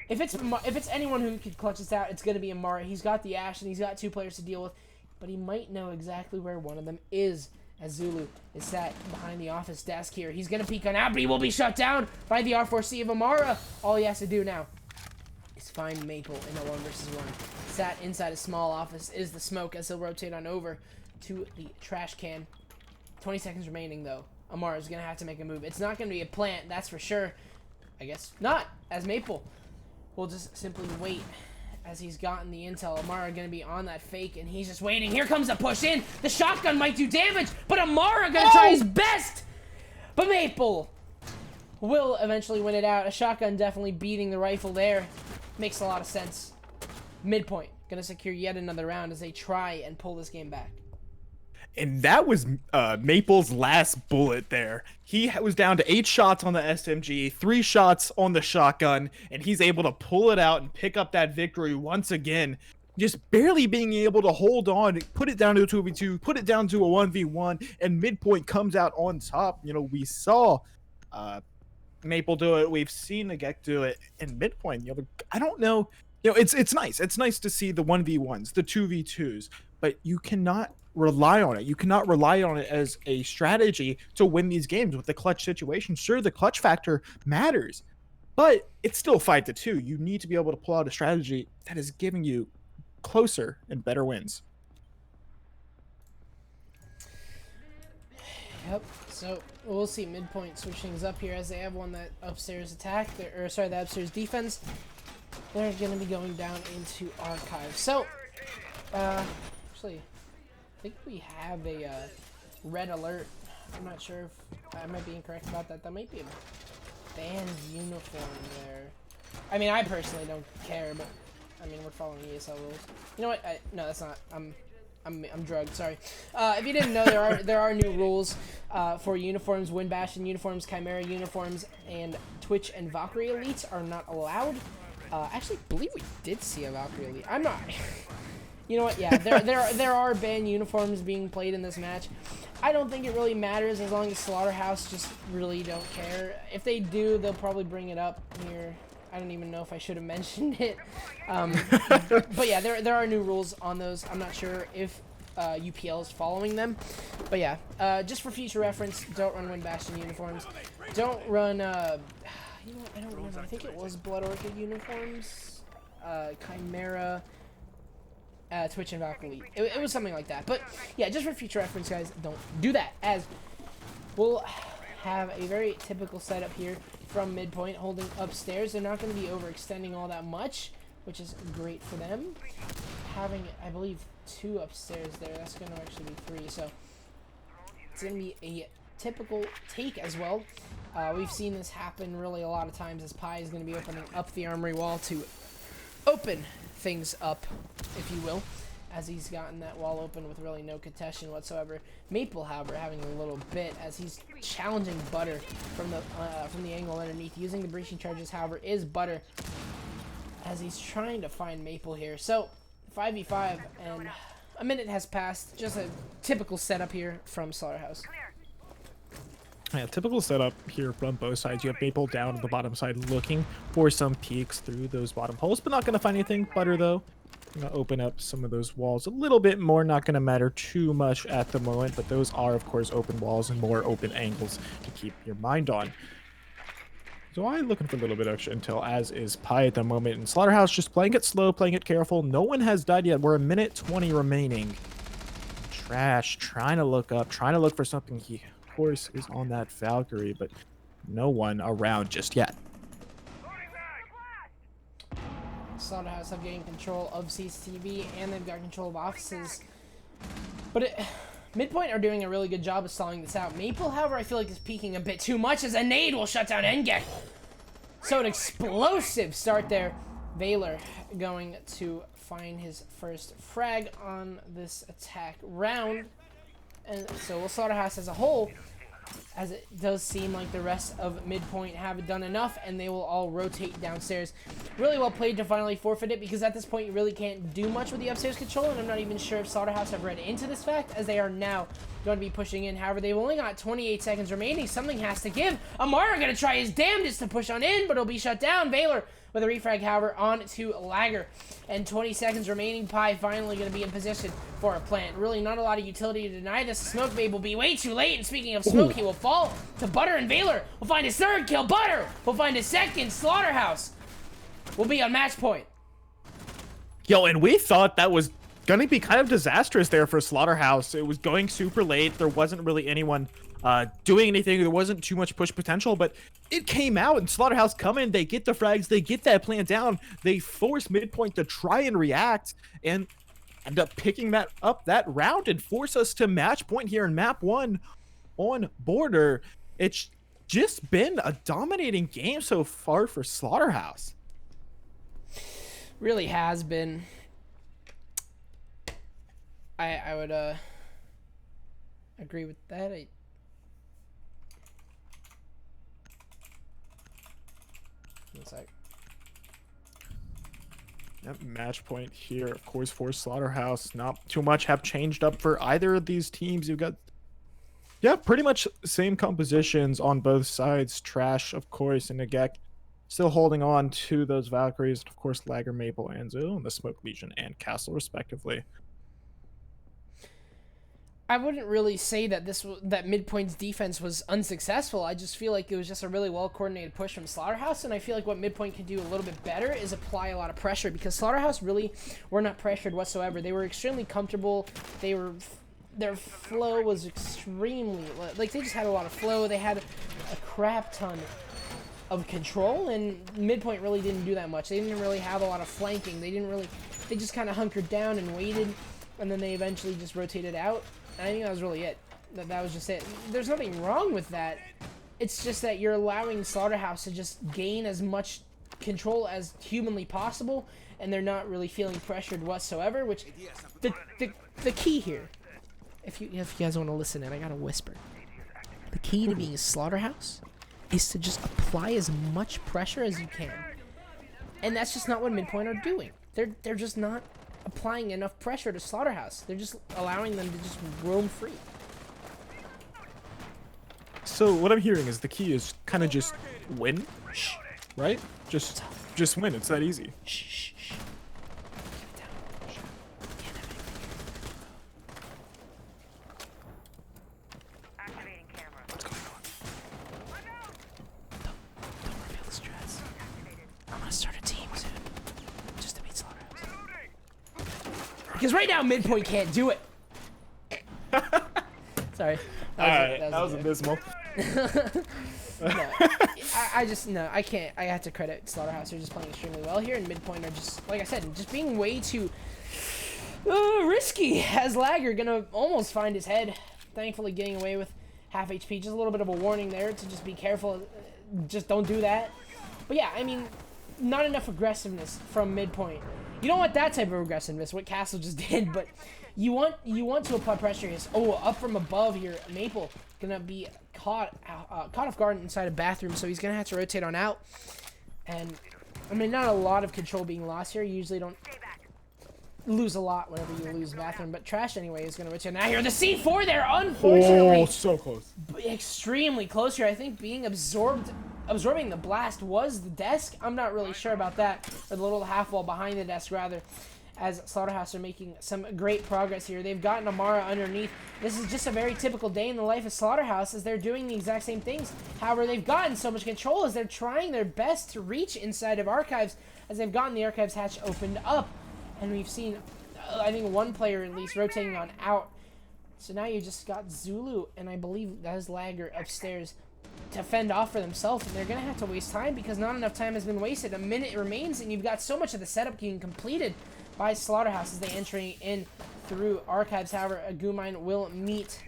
If it's anyone who could clutch this out, it's going to be Amara. He's got the Ash, and he's got 2 players to deal with. But he might know exactly where one of them is, as Zulu is sat behind the office desk here. He's going to peek on out, but he will be shut down by the R4C of Amara. All he has to do now is find Maple in a 1 versus 1. Sat inside a small office is the smoke, as he'll rotate on over to the trash can. 20 seconds remaining, though. Amara's going to have to make a move. It's not going to be a plant, that's for sure. I guess not, as Maple will just simply wait, as he's gotten the intel. Amara going to be on that fake, and he's just waiting. Here comes a push in. The shotgun might do damage, but Amara going to try his best. But Maple will eventually win it out. A shotgun definitely beating the rifle there. Makes a lot of sense. Midpoint going to secure yet another round as they try and pull this game back. And that was Maple's last bullet there. He was down to 8 shots on the SMG, 3 shots on the shotgun, and he's able to pull it out and pick up that victory once again. Just barely being able to hold on, put it down to a 2v2, put it down to a 1v1, and Midpoint comes out on top. You know, we saw Maple do it. We've seen the Gek do it in Midpoint. I don't know. It's nice. It's nice to see the 1v1s, the 2v2s, but you cannot rely on it. You cannot rely on it as a strategy to win these games with the clutch situation. Sure, the clutch factor matters, but it's still 5-2. You need to be able to pull out a strategy that is giving you closer and better wins. Yep. So we'll see Midpoint switch things up here as they have won that upstairs attack, that upstairs defense. They're going to be going down into archive. So, actually, I think we have a red alert. I'm not sure if I might be incorrect about that. That might be a band uniform there. I mean, I personally don't care, but I mean, we're following ESL rules. You know what? No, that's not. I'm drugged. Sorry. If you didn't know, there are new rules for uniforms. Wind Bastion uniforms, Chimera uniforms, and Twitch and Valkyrie elites are not allowed. Actually, I believe we did see a Valkyrie elite. I'm not. You know what? Yeah, there are banned uniforms being played in this match. I don't think it really matters as long as Slaughterhouse just really don't care. If they do, they'll probably bring it up here. I don't even know if I should have mentioned it. But yeah, there are new rules on those. I'm not sure if UPL is following them. But yeah, just for future reference, don't run Wind Bastion uniforms. Don't run, you know what, I don't remember. I think it was Blood Orchid uniforms, Chimera, Twitch and Valkyrie. It was something like that. But yeah, just for future reference, guys, don't do that, as we'll have a very typical setup here from Midpoint holding upstairs. They're not going to be overextending all that much, which is great for them. Having, I believe, 2 upstairs there, that's going to actually be 3, so it's going to be a typical take as well. We've seen this happen really a lot of times, as Pi is going to be opening up the armory wall to open things up, if you will, as he's gotten that wall open with really no contention whatsoever. Maple, however, having a little bit as he's challenging Butter from the angle underneath. Using the breaching charges, however, is Butter as he's trying to find Maple here. So 5v5 and a minute has passed. Just a typical setup here from Slaughterhouse. Yeah, typical setup here from both sides. You have Maple down on the bottom side looking for some peeks through those bottom holes, but not going to find anything. Butter, though, going to open up some of those walls a little bit more. Not going to matter too much at the moment, but those are, of course, open walls and more open angles to keep your mind on. So I'm looking for a little bit of extra intel, as is Pi at the moment. And Slaughterhouse just playing it slow, playing it careful. No one has died yet. We're a minute 20 remaining. Trash, trying to look up, trying to look for something here. Course is on that Valkyrie, but no one around just yet. Slaughterhouse have gained control of CCTV and they've got control of offices, but Midpoint are doing a really good job of stalling this out. Maple, however, I feel like is peeking a bit too much, as a nade will shut down Engek. So an explosive start there. Valor going to find his first frag on this attack round. And so will Slaughterhouse as a whole, as it does seem like the rest of Midpoint have done enough, and they will all rotate downstairs. Really well played to finally forfeit it, because at this point you really can't do much with the upstairs control, and I'm not even sure if Slaughterhouse have read into this fact, as they are now going to be pushing in. However, they've only got 28 seconds remaining. Something has to give. Amara going to try his damnedest to push on in, but it'll be shut down. Valor with a refrag, however, on to Lagger. And 20 seconds remaining. Pi finally going to be in position for a plant. Really not a lot of utility to deny this. Smoke Babe will be way too late. And speaking of smoke, he will fall to Butter, and Valor will find his third kill. Butter will find his second. Slaughterhouse will be on match point. Yo, and we thought that was going to be kind of disastrous there for Slaughterhouse. It was going super late. There wasn't really anyone doing anything. There wasn't too much push potential, but it came out, and Slaughterhouse come in, they get the frags, they get that plant down, they force Midpoint to try and react, and end up picking that up that round and force us to match point here in map 1 on Border. It's just been a dominating game so far for Slaughterhouse. Really has been. I would agree with that. One sec. Yep, match point here, of course, for Slaughterhouse. Not too much have changed up for either of these teams. You've got Yeah, pretty much same compositions on both sides. Trash, of course, and Nagek still holding on to those Valkyries. Of course, Lager, Maple, and Zulu, and the Smoke Legion and Castle, respectively. I wouldn't really say that that Midpoint's defense was unsuccessful. I just feel like it was just a really well coordinated push from Slaughterhouse, and I feel like what Midpoint can do a little bit better is apply a lot of pressure, because Slaughterhouse really were not pressured whatsoever. They were extremely comfortable. Their flow was extremely, like, they just had a lot of flow. They had a crap ton of control, and Midpoint really didn't do that much. They didn't really have a lot of flanking. They just kind of hunkered down and waited, and then they eventually just rotated out. And I think that was really it. That was just it. There's nothing wrong with that. It's just that you're allowing Slaughterhouse to just gain as much control as humanly possible, and they're not really feeling pressured whatsoever, which the key here, if you guys want to listen, and I gotta whisper, the key to being a Slaughterhouse is to just apply as much pressure as you can. And that's just not what Midpoint are doing. They're just not applying enough pressure to Slaughterhouse. They're just allowing them to just roam free. So what I'm hearing is the key is kind of just win, right? Just win. It's that easy. Shh. Keep it down. Can't have anything. Activating camera. What's going on? Don't reveal the strats. I'm gonna start a team soon, just to beat Slaughterhouse. Because right now Midpoint can't do it. Sorry. That was abysmal. No, I can't. I have to credit Slaughterhouse. They're just playing extremely well here, and Midpoint are just, like I said, just being way too risky. As Lager gonna almost find his head, thankfully getting away with half HP. Just a little bit of a warning there to just be careful. Just don't do that. But yeah, I mean, not enough aggressiveness from Midpoint. You don't want that type of aggressiveness, what Castle just did, but you want to apply pressure. Up from above here, Maple gonna be caught off guard inside a bathroom, so he's gonna have to rotate on out. And I mean, not a lot of control being lost here. You usually don't lose a lot whenever you lose bathroom, but Trash anyway is gonna rotate out here. The C4 there, unfortunately, Oh, so close. extremely close here. I think being absorbing the blast was the desk. I'm not really sure about that, or the little half wall behind the desk rather, as Slaughterhouse are making some great progress here. They've gotten Amara underneath. This is just a very typical day in the life of Slaughterhouse, as they're doing the exact same things. However, they've gotten so much control as they're trying their best to reach inside of Archives, as they've gotten the Archives hatch opened up. And we've seen, I think, one player at least rotating on out. So now you just got Zulu, and I believe that is Lager upstairs to fend off for themselves, and they're gonna have to waste time because not enough time has been wasted. A minute remains, and you've got so much of the setup being completed by Slaughterhouse as they entering in through Archives. However, a Gumine will meet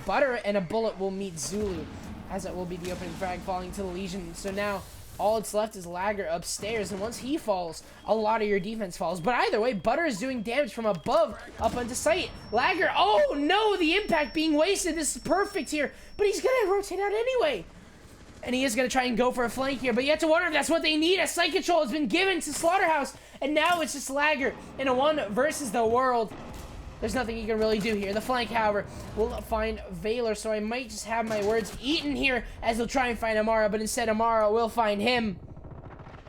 Butter, and a bullet will meet Zulu, as it will be the opening frag falling to the Legion. So now all that's left is Lager upstairs, and once he falls, a lot of your defense falls. But either way, Butter is doing damage from above up onto sight. Lager, oh no, the impact being wasted. This is perfect here, but he's gonna rotate out anyway. And he is going to try and go for a flank here, but you have to wonder if that's what they need. A sight control has been given to Slaughterhouse, and now it's just Lager in a one versus the world. There's nothing you can really do here. The flank, however, will find Valor, so I might just have my words eaten here as they'll try and find Amara, but instead Amara will find him.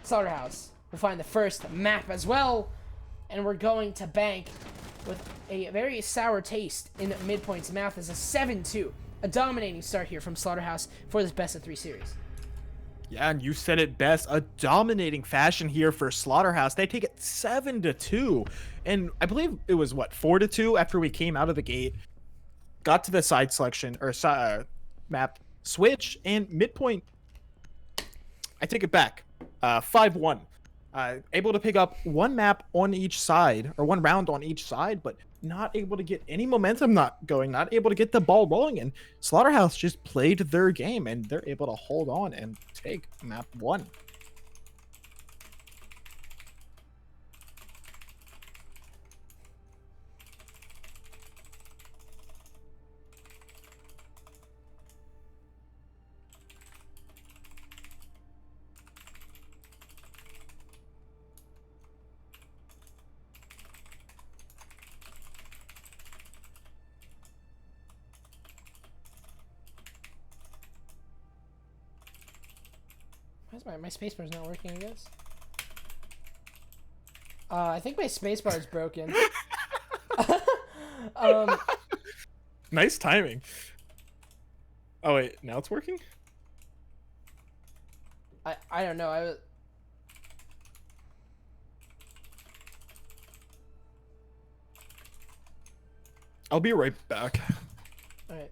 Slaughterhouse will find the first map as well, and we're going to bank with a very sour taste in Midpoint's mouth as a 7-2. A dominating start here from Slaughterhouse for this best of 3 series. Yeah, and you said it best. A dominating fashion here for Slaughterhouse. They take it 7-2. And I believe it was, what, 4-2 after we came out of the gate. Got to the side selection, or map switch, and Midpoint, I take it back. 5-1. Able to pick up one map on each side, or one round on each side, but not able to get any momentum not able to get the ball rolling, and Slaughterhouse just played their game, and they're able to hold on and take map 1. Why is my spacebar's not working, I guess? I think my spacebar is broken. Nice timing. Oh wait, now it's working? I don't know. I'll be right back. All right.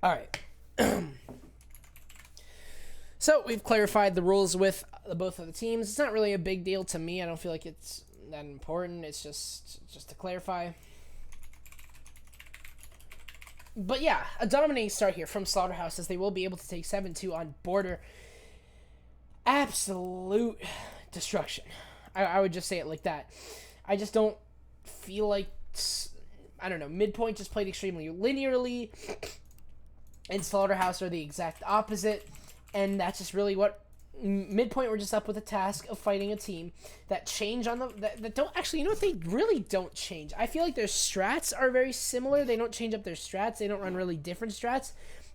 All right. So we've clarified the rules with both of the teams. It's not really a big deal to me. I don't feel like it's that important. It's just to clarify. But yeah, a dominating start here from Slaughterhouse as they will be able to take 7-2 on Border. Absolute destruction. I would just say it like that. I just don't feel like, I don't know, Midpoint just played extremely linearly, and Slaughterhouse are the exact opposite, and that's just really what Midpoint were just up with a task of fighting a team that change on the that don't actually, you know what, they really don't change. I feel like their strats are very similar. They don't change up their strats. They don't run really different strats.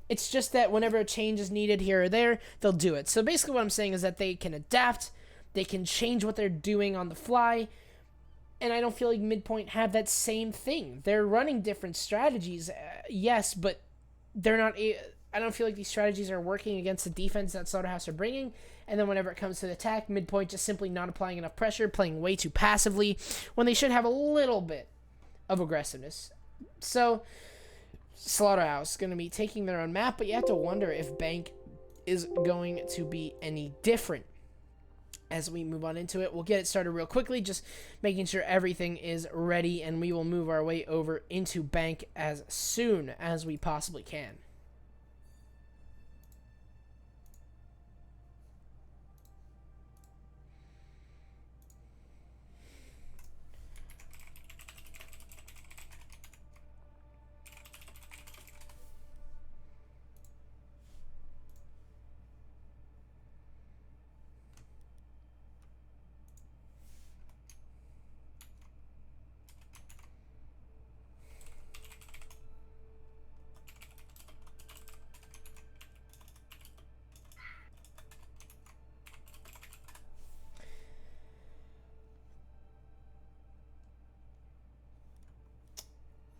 It's just that whenever a change is needed here or there, they'll do it. So basically what I'm saying is that they can adapt, they can change what they're doing on the fly, and I don't feel like Midpoint have that same thing. They're running different strategies, yes, but they're not. I don't feel like these strategies are working against the defense that Slaughterhouse are bringing. And then whenever it comes to the attack, Midpoint just simply not applying enough pressure, playing way too passively when they should have a little bit of aggressiveness. So Slaughterhouse going to be taking their own map, but you have to wonder if Bank is going to be any different. As we move on into it, we'll get it started real quickly, just making sure everything is ready, and we will move our way over into Bank as soon as we possibly can.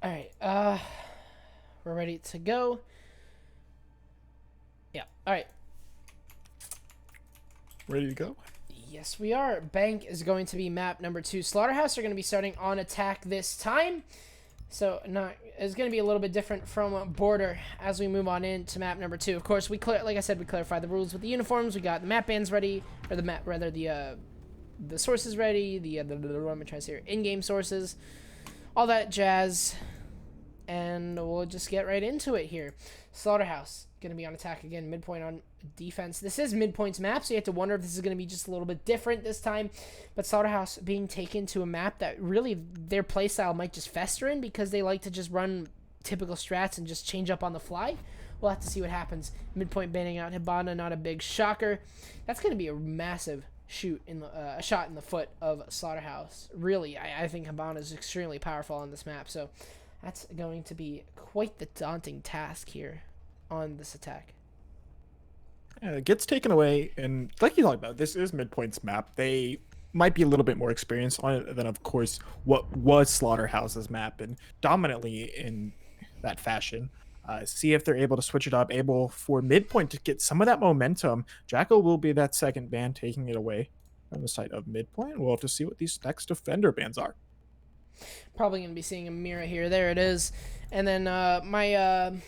All right, we're ready to go. Yeah, all right. Ready to go? Yes, we are. Bank is going to be map number 2. Slaughterhouse are going to be starting on attack this time. So it's going to be a little bit different from Border as we move on into map number 2. Of course, like I said, we clarified the rules with the uniforms. We got the map bands ready, or the sources ready, what am I trying to say here? In-game sources, all that jazz. And we'll just get right into it here. Slaughterhouse going to be on attack again. Midpoint on defense. This is Midpoint's map, so you have to wonder if this is going to be just a little bit different this time. But Slaughterhouse being taken to a map that really their playstyle might just fester in because they like to just run typical strats and just change up on the fly. We'll have to see what happens. Midpoint banning out Hibana, not a big shocker. That's going to be a massive a shot in the foot of Slaughterhouse. Really, I think Hibana is extremely powerful on this map, so that's going to be quite the daunting task here on this attack. It gets taken away, and like you talked about, this is Midpoint's map. They might be a little bit more experienced on it than, of course, what was Slaughterhouse's map, and dominantly in that fashion. See if they're able to switch it up, able for Midpoint to get some of that momentum. Jacko will be that second band taking it away from the side of Midpoint. We'll have to see what these next defender bands are. Probably going to be seeing a Mira here. There it is. And then my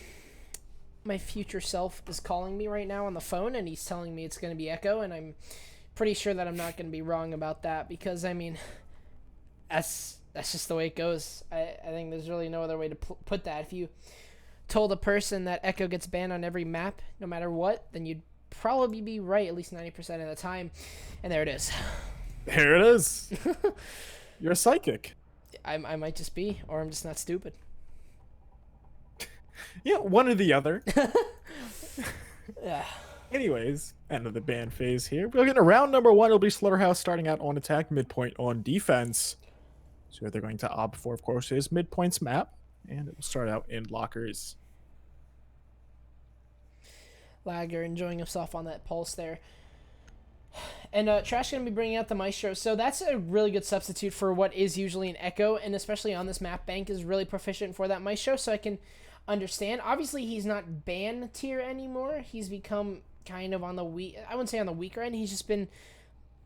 future self is calling me right now on the phone, and he's telling me it's going to be Echo, and I'm pretty sure that I'm not going to be wrong about that because, I mean, as that's just the way it goes. I think there's really no other way to put that. If you told a person that Echo gets banned on every map, no matter what, then you'd probably be right at least 90% of the time. And there it is. There it is. You're a psychic. I might just be, or I'm just not stupid. Yeah, one or the other. Yeah. Anyways, end of the ban phase here. We're looking at round number 1. It'll be Slaughterhouse starting out on attack, Midpoint on defense. So what they're going to opt for, of course, is Midpoint's map. And it will start out in lockers. Lager enjoying himself on that pulse there. And Trash going to be bringing out the Maestro. So that's a really good substitute for what is usually an Echo. And especially on this map, Bank is really proficient for that Maestro. So I can understand. Obviously, he's not ban tier anymore. He's become kind of on the weak. I wouldn't say on the weaker end. He's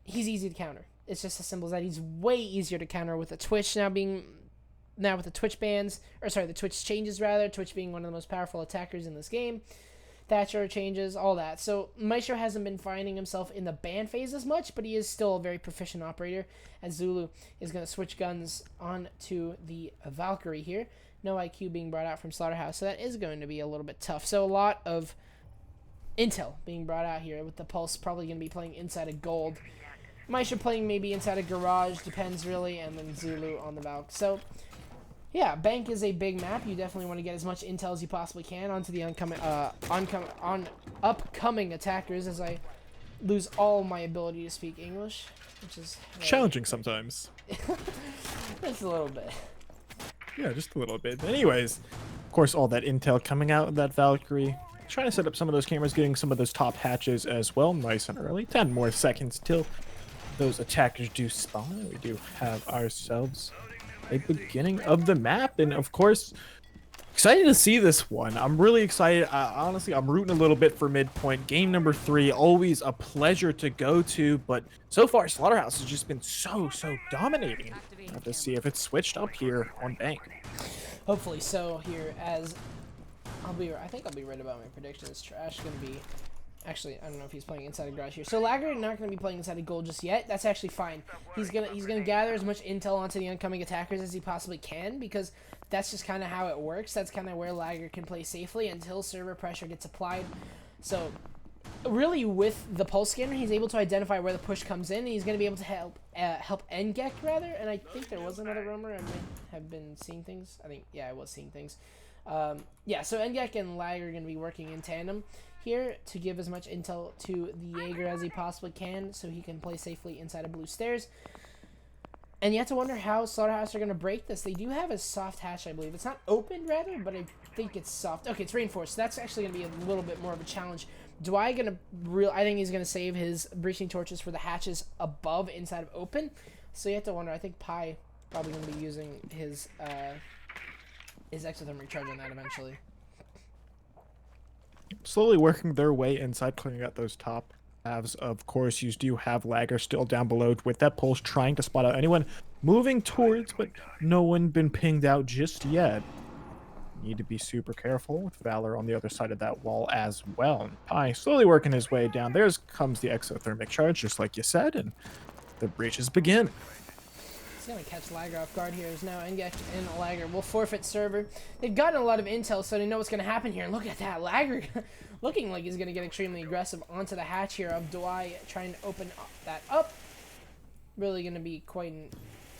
easy to counter. It's just as simple as that. He's way easier to counter with the Twitch now with the Twitch bans, or sorry, the Twitch changes rather. Twitch being one of the most powerful attackers in this game. Thatcher changes, all that. So Maestro hasn't been finding himself in the ban phase as much, but he is still a very proficient operator, as Zulu is going to switch guns on to the Valkyrie here. No IQ being brought out from Slaughterhouse, so that is going to be a little bit tough. So a lot of intel being brought out here, with the Pulse probably going to be playing inside of Gold. Maestro playing maybe inside of Garage, depends really, and then Zulu on the Valk. So yeah, Bank is a big map. You definitely want to get as much intel as you possibly can onto the upcoming attackers, as I lose all my ability to speak English, which is challenging sometimes. Just a little bit. Yeah, just a little bit. Anyways, of course, all that intel coming out of that Valkyrie. Trying to set up some of those cameras, getting some of those top hatches as well, nice and early. 10 more seconds till those attackers do spawn. We do have ourselves a beginning of the map, and of course, excited to see this one. I'm really excited. Honestly, I'm rooting a little bit for Midpoint. Game number 3, always a pleasure to go to, but so far Slaughterhouse has just been so dominating. We'll have to see if it's switched up here on Bank. Hopefully so here, as I think I'll be right about my predictions. Trash gonna be, actually, I don't know if he's playing inside of Garage here. So Lager not going to be playing inside of Gold just yet. That's actually fine. He's gonna gather as much intel onto the oncoming attackers as he possibly can, because that's just kind of how it works. That's kind of where Lager can play safely until server pressure gets applied. So really, with the Pulse Scanner, he's able to identify where the push comes in, and he's going to be able to help Ngek rather. And I think there was another rumor. I might have been seeing things. I was seeing things. Yeah, so Ngek and Lager are going to be working in tandem here to give as much intel to the Jaeger as he possibly can, so he can play safely inside of Blue Stairs. And you have to wonder how Slaughterhouse are going to break this. They do have a soft hatch, I believe. It's not open, rather, but I think it's soft. Okay, it's reinforced. So that's actually going to be a little bit more of a challenge. I think he's going to save his breaching torches for the hatches above inside of open. So you have to wonder. I think Pi probably going to be using his exotherm recharge on that eventually. Slowly working their way inside, clearing out those top halves. Of course, you do have Lager still down below with that pulse, trying to spot out anyone moving towards, but no one been pinged out just yet. Need to be super careful with Valor on the other side of that wall as well. Pi slowly working his way down. There comes the exothermic charge, just like you said, and the breaches begin. He's going to catch Lager off guard here. Is now Ngek and Lager will forfeit server. They've gotten a lot of intel, so they know what's going to happen here. And look at that. Lager looking like he's going to get extremely aggressive onto the hatch here of Dwai, trying to open that up. Really going to be quite an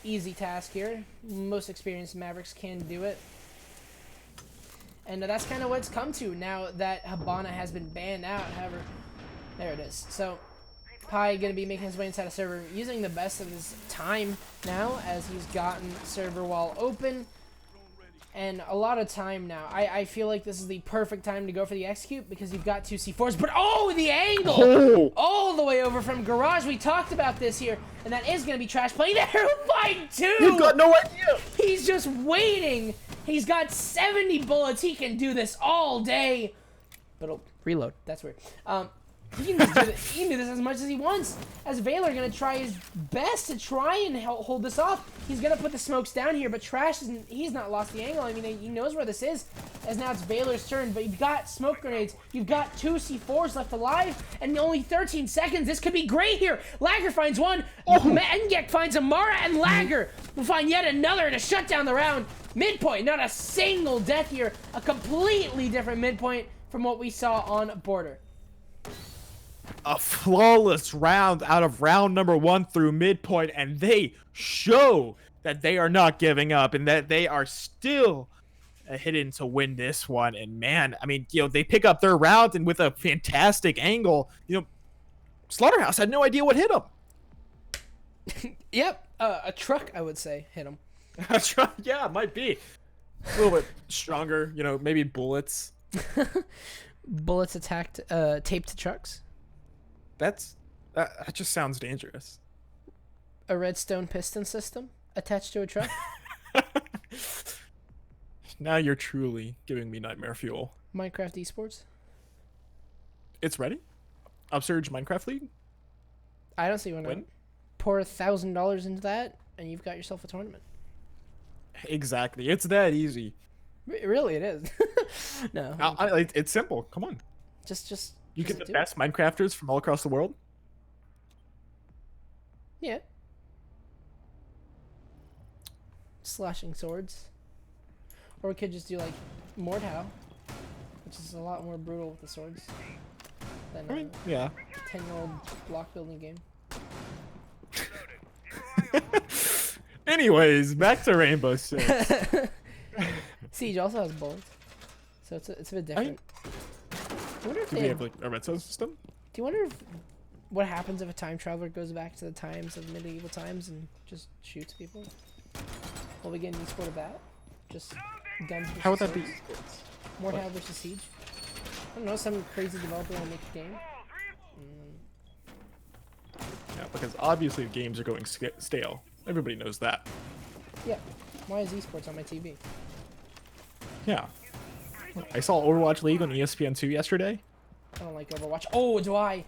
easy task here. Most experienced Mavericks can do it. And that's kind of what it's come to now that Habana has been banned out. However, there it is. So Pi going to be making his way inside a server, using the best of his time now, as he's gotten server wall open. And a lot of time now. I feel like this is the perfect time to go for the execute, because you've got two C4s. But oh, the angle! Oh. All the way over from Garage. We talked about this here. And that is going to be Trash playing there. Fight 2! You've got no idea! He's just waiting. He's got 70 bullets. He can do this all day. But it'll reload. That's weird. He can just do this. He can do this as much as he wants. As Valor gonna try his best to try and hold this off. He's gonna put the smokes down here, but Trash isn't. He's not lost the angle. I mean, he knows where this is. As now it's Valor's turn, but you've got smoke grenades. You've got 2 C4s left alive, and only 13 seconds. This could be great here. Lagger finds one. Oh, Ngek finds Amara, and Lagger will find yet another to shut down the round. Midpoint, not a single death here. A completely different Midpoint from what we saw on Border. A flawless round out of round number 1 through Midpoint, and they show that they are not giving up and that they are still hidden to win this one. And man, I mean, they pick up their round, and with a fantastic angle, Slaughterhouse had no idea what hit them. Yep, a truck, I would say, hit him. A truck, yeah, it might be a little bit stronger. Maybe bullets. Bullets attacked, taped to trucks. That just sounds dangerous. A redstone piston system attached to a truck. Now you're truly giving me nightmare fuel. Minecraft esports. It's ready. Upsurge Minecraft League. I don't see one. Win? Pour $1,000 into that, and you've got yourself a tournament. Exactly. It's that easy. Really, it is. No. It's simple. Come on. Just. You get the best Minecrafters from all across the world. Yeah. Slashing swords. Or we could just do like Mordhau, which is a lot more brutal with the swords than yeah. a 10-year-old block building game. Anyways, back to Rainbow Six. Siege also has bullets, so it's a bit different. I wonder if do we have like a redstone system? Do you wonder what happens if a time traveler goes back to the times of medieval times and just shoots people? Will we get an esport of that? Just guns versus How would that be? Mordhau versus Siege? I don't know, some crazy developer will make a game. Yeah, because obviously the games are going stale. Everybody knows that. Yeah. Why is esports on my TV? Yeah. I saw Overwatch League on ESPN2 yesterday. I don't like Overwatch. Oh, do I?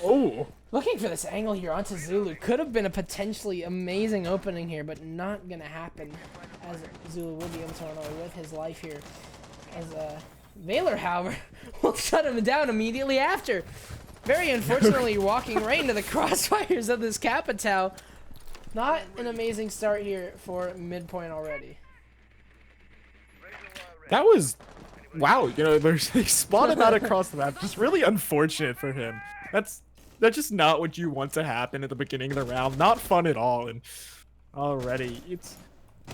Oh. Looking for this angle here onto Zulu. Could have been a potentially amazing opening here, but not going to happen. As Zulu will be able to run away with his life here. As Valor, however, will shut him down immediately after. Very unfortunately, walking right into the crossfires of this Capitao. Not an amazing start here for Midpoint already. That was, wow, they spotted that across the map. Just really unfortunate for him. That's just not what you want to happen at the beginning of the round. Not fun at all. And already, it's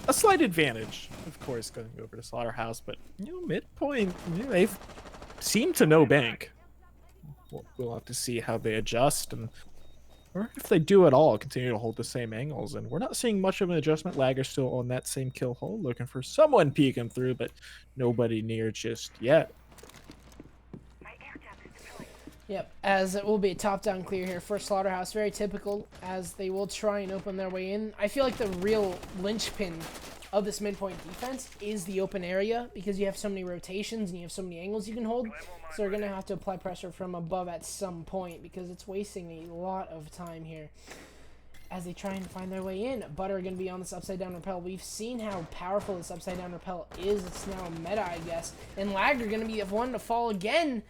a slight advantage, of course, going over to Slaughterhouse. But, Midpoint, they seem to know Bank. We'll have to see how they adjust, or if they do at all, continue to hold the same angles. And we're not seeing much of an adjustment. Lagger still on that same kill hole, looking for someone peeking through, but nobody near just yet. Yep, as it will be a top-down clear here for Slaughterhouse. Very typical, as they will try and open their way in. I feel like the real linchpin of this Midpoint defense is the open area, because you have so many rotations and you have so many angles you can hold. So they're going to have to apply pressure from above at some point, because it's wasting a lot of time here as they try and find their way in. Butter going to be on this upside-down rappel. We've seen how powerful this upside-down rappel is. It's now a meta, I guess. And Lagger going to be the one to fall again.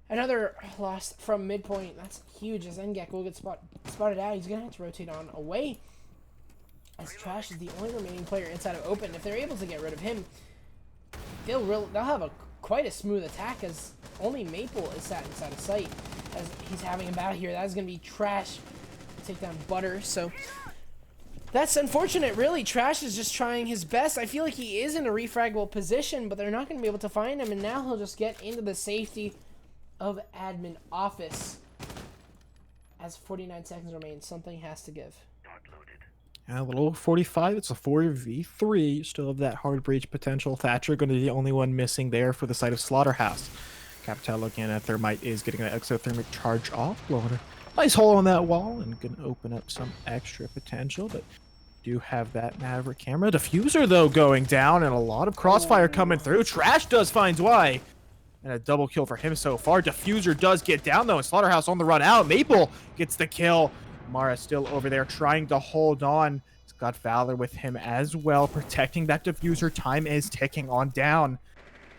Another loss from Midpoint. That's huge, as Ngek will get spotted out. He's going to have to rotate on away, as Trash is the only remaining player inside of open. If they're able to get rid of him, they'll have quite a smooth attack, as only Maple is sat inside of sight. As he's having a battle here, that is going to be Trash to take down Butter. So that's unfortunate, really. Trash is just trying his best. I feel like he is in a refraggable position, but they're not going to be able to find him, and now he'll just get into the safety of admin office. As 49 seconds remain, something has to give. A little 45. It's a 4v3. You still have that hard breach potential. Thatcher going to be the only one missing there for the side of Slaughterhouse. Capitale looking at Thermite is getting that exothermic charge off. Blowing a nice hole on that wall and going to open up some extra potential. But do have that Maverick camera. Diffuser, though, going down, and a lot of crossfire coming through. Trash does find why. And a double kill for him so far. Diffuser does get down, though, and Slaughterhouse on the run out. Maple gets the kill. Mara still over there trying to hold on. He's got Valor with him as well, protecting that Diffuser. Time is ticking on down.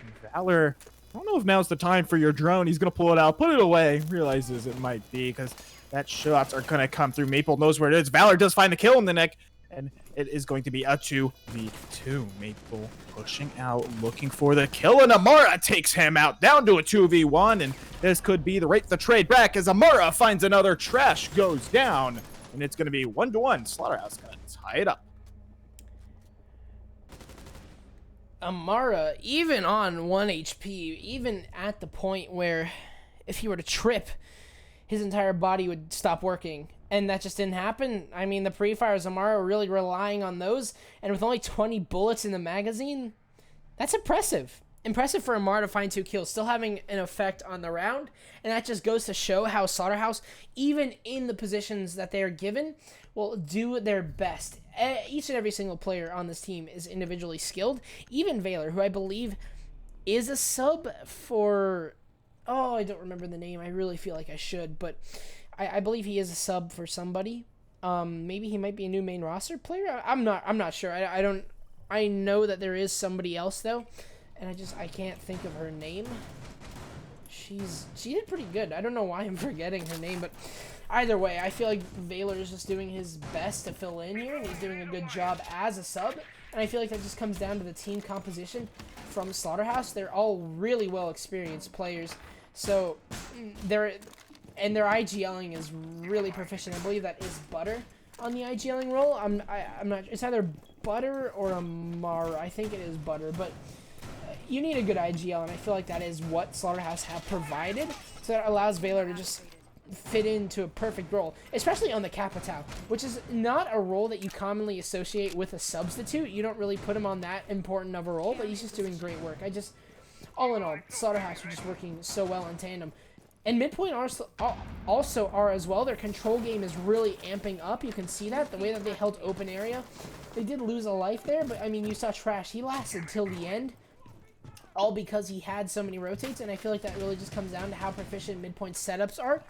And Valor, I don't know if now's the time for your drone. He's going to pull it out, put it away. Realizes it might be, because that shots are going to come through. Maple knows where it is. Valor does find the kill in the neck. And it is going to be a 2v2. Maple pushing out, looking for the kill, and Amara takes him out, down to a 2v1, and this could be the trade back as Amara finds another. Trash goes down, and it's going to be 1-1. Slaughterhouse going to tie it up. Amara, even on 1 HP, even at the point where if he were to trip, his entire body would stop working. And that just didn't happen. I mean, the pre-fires, Amara were really relying on those. And with only 20 bullets in the magazine, that's impressive. Impressive for Amara to find 2 kills, still having an effect on the round. And that just goes to show how Slaughterhouse, even in the positions that they are given, will do their best. Each and every single player on this team is individually skilled. Even Valor, who I believe is a sub for... Oh, I don't remember the name. I really feel like I should, but... I believe he is a sub for somebody. Maybe he might be a new main roster player. I'm not sure. I know that there is somebody else though, and I can't think of her name. She did pretty good. I don't know why I'm forgetting her name, but either way, I feel like Valor is just doing his best to fill in here, and he's doing a good job as a sub. And I feel like that just comes down to the team composition from Slaughterhouse. They're all really well experienced players, so and their IGLing is really proficient. I believe that is Butter on the IGLing role. I'm not. It's either Butter or Amara. I think it is Butter, but you need a good IGL, and I feel like that is what Slaughterhouse have provided. So that allows Valor to just fit into a perfect role, especially on the Capitao, which is not a role that you commonly associate with a substitute. You don't really put him on that important of a role, but he's just doing great work. All in all, Slaughterhouse are just working so well in tandem. And Midpoint also are as well. Their control game is really amping up. You can see that, the way that they held open area. They did lose a life there, but I mean, you saw Trash. He lasted till the end, all because he had so many rotates, and I feel like that really just comes down to how proficient Midpoint setups are.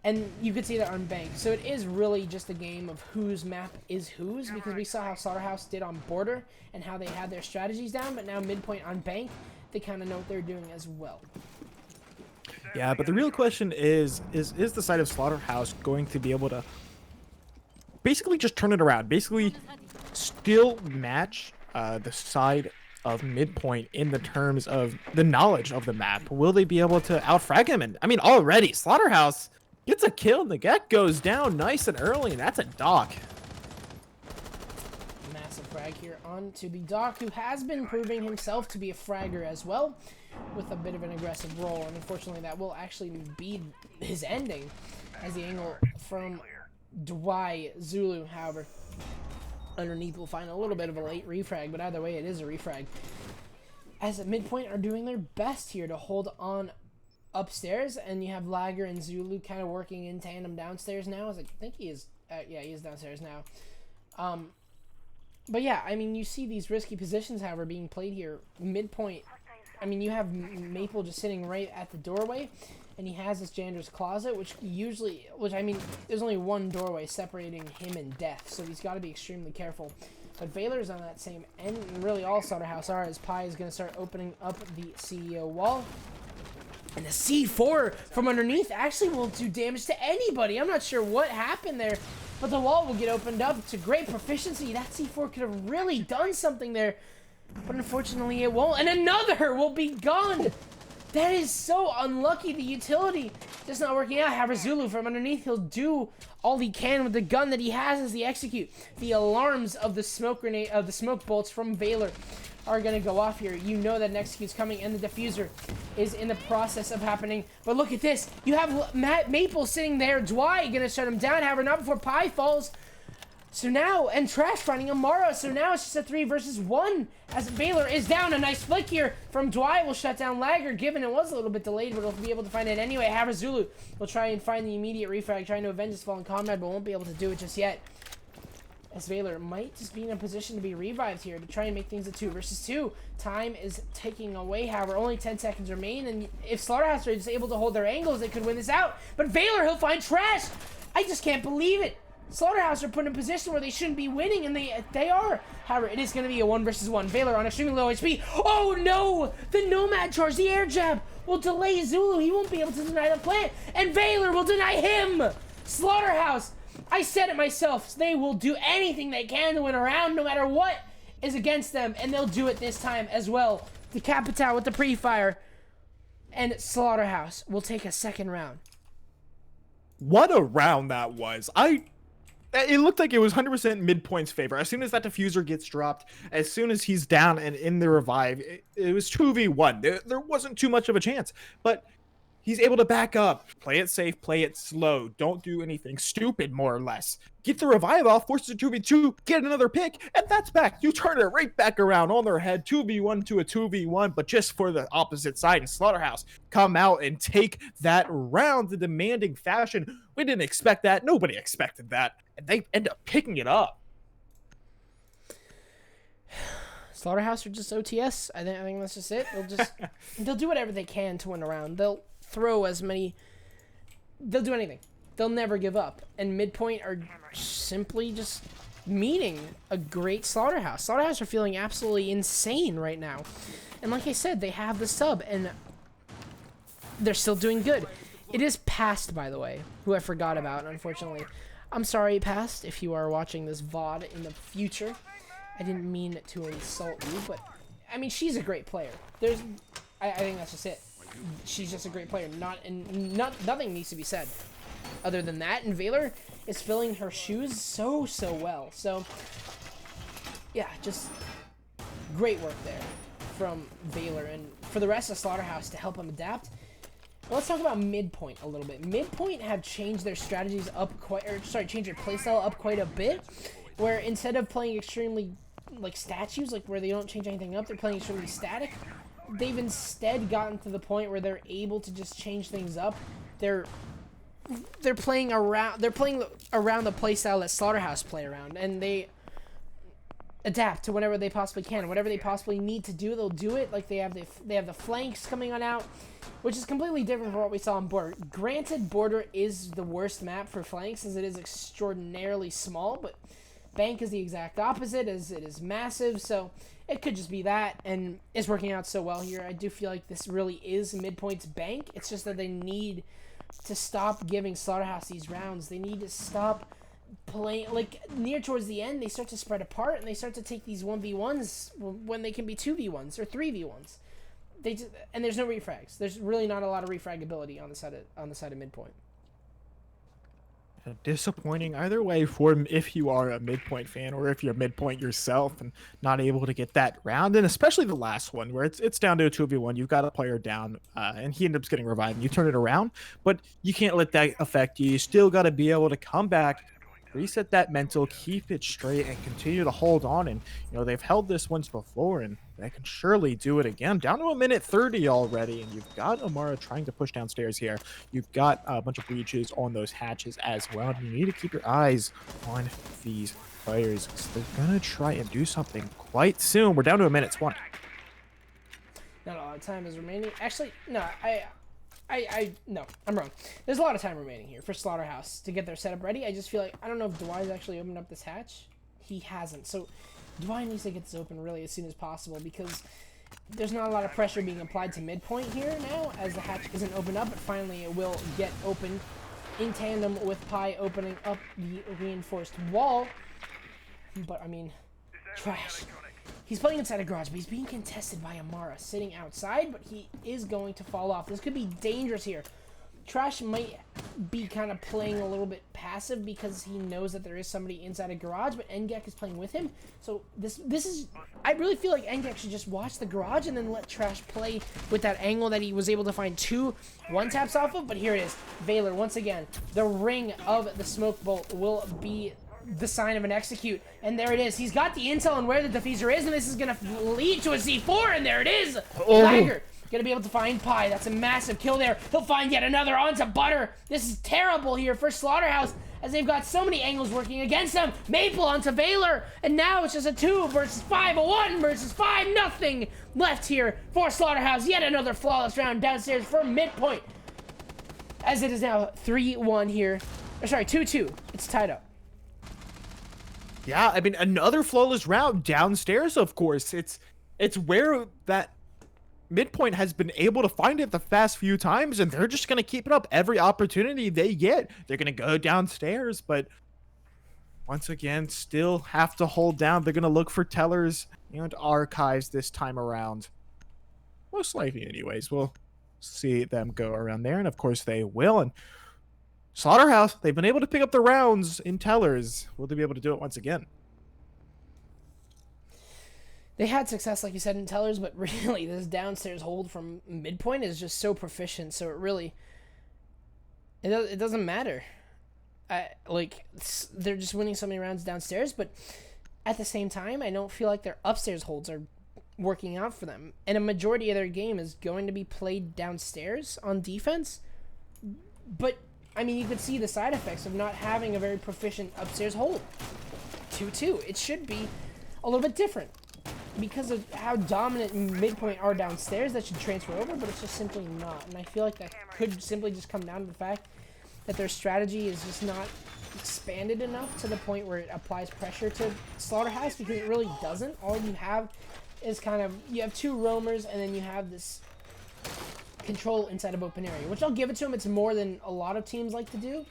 And you could see that on Bank. So it is really just a game of whose map is whose, because we saw how Slaughterhouse did on Border and how they had their strategies down, but now Midpoint on Bank, they kind of know what they're doing as well. Yeah, but the real question is the side of Slaughterhouse going to be able to basically just turn it around, basically still match the side of Midpoint in the terms of the knowledge of the map? Will they be able to outfrag him? And I mean, already Slaughterhouse gets a kill, and the Gek goes down nice and early, and that's a Doc. Massive frag here onto the Doc, who has been proving himself to be a fragger as well, with a bit of an aggressive role, and unfortunately that will actually be his ending, as the angle from Dwight Zulu, however, underneath will find a little bit of a late refrag, but either way it is a refrag, as at Midpoint are doing their best here to hold on upstairs, and you have Lager and Zulu kind of working in tandem downstairs now, as I think he is, yeah, he is downstairs now. But yeah, I mean, you see these risky positions, however, being played here. Midpoint, I mean, you have Maple just sitting right at the doorway, and he has this Jander's Closet, which I mean, there's only one doorway separating him and Death, so he's got to be extremely careful. But Valor's on that same end, and really all Slaughterhouse are, as Pi is going to start opening up the CEO wall. And the C4 from underneath actually won't do damage to anybody. I'm not sure what happened there, but the wall will get opened up to great proficiency. That C4 could have really done something there, but unfortunately it won't. And another will be gone. That is so unlucky. The utility just not working out. However, Zulu from underneath, he'll do all he can with the gun that he has as he execute. The alarms of the smoke grenade, of the smoke bolts from Valor are going to go off here. You know that an execute's coming, and the diffuser is in the process of happening. But look at this. You have Maple sitting there. Dwight going to shut him down. However, not before Pi falls. So now, and Trash finding Amara. So now it's just a 3 versus 1 as Valor is down. A nice flick here from Dwight will shut down Lager, given it was a little bit delayed, but he'll be able to find it anyway. However, Zulu will try and find the immediate refrag, trying to avenge his fallen comrade, but won't be able to do it just yet. as Valor might just be in a position to be revived here to try and make things a 2 versus 2. Time is ticking away, however, only 10 seconds remain, and if Slaughterhouse are just able to hold their angles, they could win this out. But Valor, he'll find Trash! I just can't believe it! Slaughterhouse are put in a position where they shouldn't be winning, and they are. However, it is going to be a 1 versus 1. Valor on extremely low HP. Oh no! The Nomad charge, the air jab will delay Zulu. He won't be able to deny the plant, and Valor will deny him! Slaughterhouse, I said it myself, they will do anything they can to win a round no matter what is against them, and they'll do it this time as well. The Capital with the pre-fire, and Slaughterhouse will take a second round. What a round that was. It looked like it was 100% Midpoint's favor. As soon as that diffuser gets dropped, as soon as he's down and in the revive, it was 2v1. There wasn't too much of a chance, but he's able to back up, play it safe, play it slow, don't do anything stupid, more or less. Get the revive off, forces a 2v2, get another pick, and that's back. You turn it right back around on their head, 2v1 to a 2v1, but just for the opposite side. And Slaughterhouse come out and take that round in demanding fashion. We didn't expect that. Nobody expected that. And they end up picking it up. Slaughterhouse are just OTS. I think that's just it. They'll do whatever they can to win a round. They'll throw as many. They'll do anything. They'll never give up. And Midpoint are simply just meeting a great Slaughterhouse. Slaughterhouse are feeling absolutely insane right now. And like I said, they have the sub, and they're still doing good. It is Past, by the way, who I forgot about, unfortunately. I'm sorry, Past, if you are watching this VOD in the future. I didn't mean to insult you, but, I mean, she's a great player. I think that's just it. She's just a great player. Nothing needs to be said other than that. And Valor is filling her shoes so well. So, yeah, just great work there from Valor. And for the rest of Slaughterhouse to help them adapt, well, let's talk about Midpoint a little bit. Midpoint have changed their strategies up changed their playstyle up quite a bit. Where instead of playing extremely, like, statues, like, where they don't change anything up, they're playing extremely static. They've instead gotten to the point where they're able to just change things up. They're playing around the playstyle that Slaughterhouse play around, and they adapt to whatever they possibly can. Whatever they possibly need to do, they'll do it. Like, they have the flanks coming on out, which is completely different from what we saw on Border. Granted, Border is the worst map for flanks, as it is extraordinarily small, but Bank is the exact opposite, as it is massive, so it could just be that, and it's working out so well here. I do feel like this really is Midpoint's Bank. It's just that they need to stop giving Slaughterhouse these rounds. They need to stop playing, like, near towards the end, they start to spread apart, and they start to take these 1v1s when they can be 2v1s or 3v1s. And there's no refrags. There's really not a lot of refragability on the side of Midpoint. Disappointing either way for if you are a Midpoint fan or if you're Midpoint yourself and not able to get that round, and especially the last one where it's down to a 2v1. You've got a player down and he ends up getting revived and you turn it around, but you can't let that affect you. You still got to be able to come back, reset that mental, keep it straight, and continue to hold on. And they've held this once before, and they can surely do it again. Down to a minute 30 already, and you've got Amara trying to push downstairs here. You've got a bunch of breaches on those hatches as well, and you need to keep your eyes on these players because they're gonna try and do something quite soon. We're down to a minute 20. Not a lot of time is remaining. Actually, no, no, I'm wrong. There's a lot of time remaining here for Slaughterhouse to get their setup ready. I just feel like, I don't know if Dwight's actually opened up this hatch. He hasn't. So Dwight needs to get this open really as soon as possible, because there's not a lot of pressure being applied to Midpoint here now, as the hatch isn't opened up, but finally it will get open in tandem with Pi opening up the reinforced wall. But, I mean, Trash. He's playing inside a garage, but he's being contested by Amara sitting outside, but he is going to fall off. This could be dangerous here. Trash might be kind of playing a little bit passive because he knows that there is somebody inside a garage, but Ngek is playing with him. So this is, I really feel like Ngek should just watch the garage and then let Trash play with that angle that he was able to find 2 one-taps off of. But here it is. Valor, once again, the ring of the smoke bolt will be the sign of an execute, and there it is. He's got the intel on where the diffuser is, and this is gonna lead to a C4, and there it is. Lagger gonna be able to find Pi. That's a massive kill there. He'll find yet another onto Butter. This is terrible here for Slaughterhouse, as they've got so many angles working against them. Maple onto Valor, and now it's just a 2 versus 5, a 1 versus 5, nothing left here for Slaughterhouse. Yet another flawless round downstairs for Midpoint, as it is now 3-1 here. Or sorry, 2-2. It's tied up. Yeah, I mean, another flawless round downstairs, of course. It's where that Midpoint has been able to find it the past few times, and they're just going to keep it up every opportunity they get. They're going to go downstairs, but once again, still have to hold down. They're going to look for tellers and archives this time around. Most likely, anyways. We'll see them go around there, and of course they will. And Slaughterhouse, they've been able to pick up the rounds in tellers. Will they be able to do it once again? They had success, like you said, in tellers, but really, this downstairs hold from Midpoint is just so proficient, so it doesn't matter. They're just winning so many rounds downstairs, but at the same time, I don't feel like their upstairs holds are working out for them. And a majority of their game is going to be played downstairs on defense. But, I mean, you could see the side effects of not having a very proficient upstairs hold. 2-2. It should be a little bit different. Because of how dominant Midpoint are downstairs, that should transfer over, but it's just simply not. And I feel like that could simply just come down to the fact that their strategy is just not expanded enough to the point where it applies pressure to Slaughterhouse, because it really doesn't. All you have is you have 2 roamers, and then you have this control inside of open area, which I'll give it to them. It's more than a lot of teams like to do.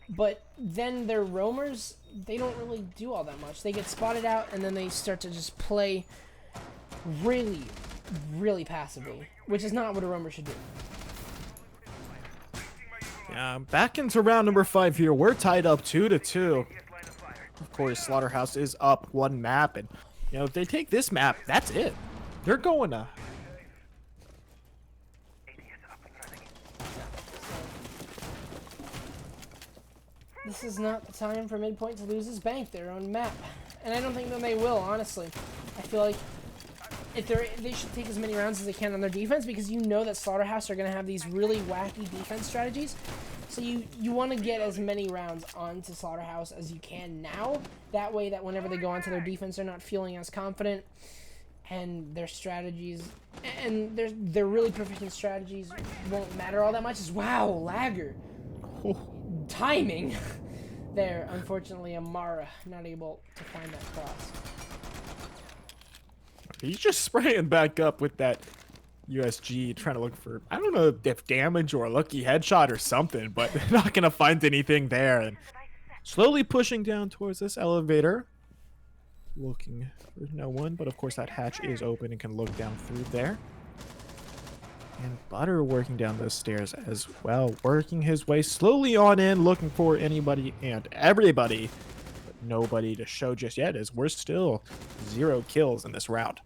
But then their roamers, they don't really do all that much. They get spotted out, and then they start to just play really, really passively, which is not what a roamer should do. Yeah, back into round number 5 here. We're tied up 2-2. Of course, Slaughterhouse is up 1 map, and if they take this map, that's it. They're going to. This is not the time for Midpoint to lose his bank, their own map. And I don't think that they will, honestly. I feel like they should take as many rounds as they can on their defense, because you know that Slaughterhouse are going to have these really wacky defense strategies. So you want to get as many rounds onto Slaughterhouse as you can now. That way that whenever they go onto their defense, they're not feeling as confident. And their strategies, and their really proficient strategies won't matter all that much. Wow, lagger. Timing there. Unfortunately, Amara not able to find that cross. He's just spraying back up with that USG, trying to look for, I don't know if damage or a lucky headshot or something, but they're not going to find anything there. And slowly pushing down towards this elevator, looking for no one, but of course that hatch is open and can look down through there. And Butter working down those stairs as well, working his way slowly on in, looking for anybody and everybody, but nobody to show just yet, as we're still 0 kills in this round.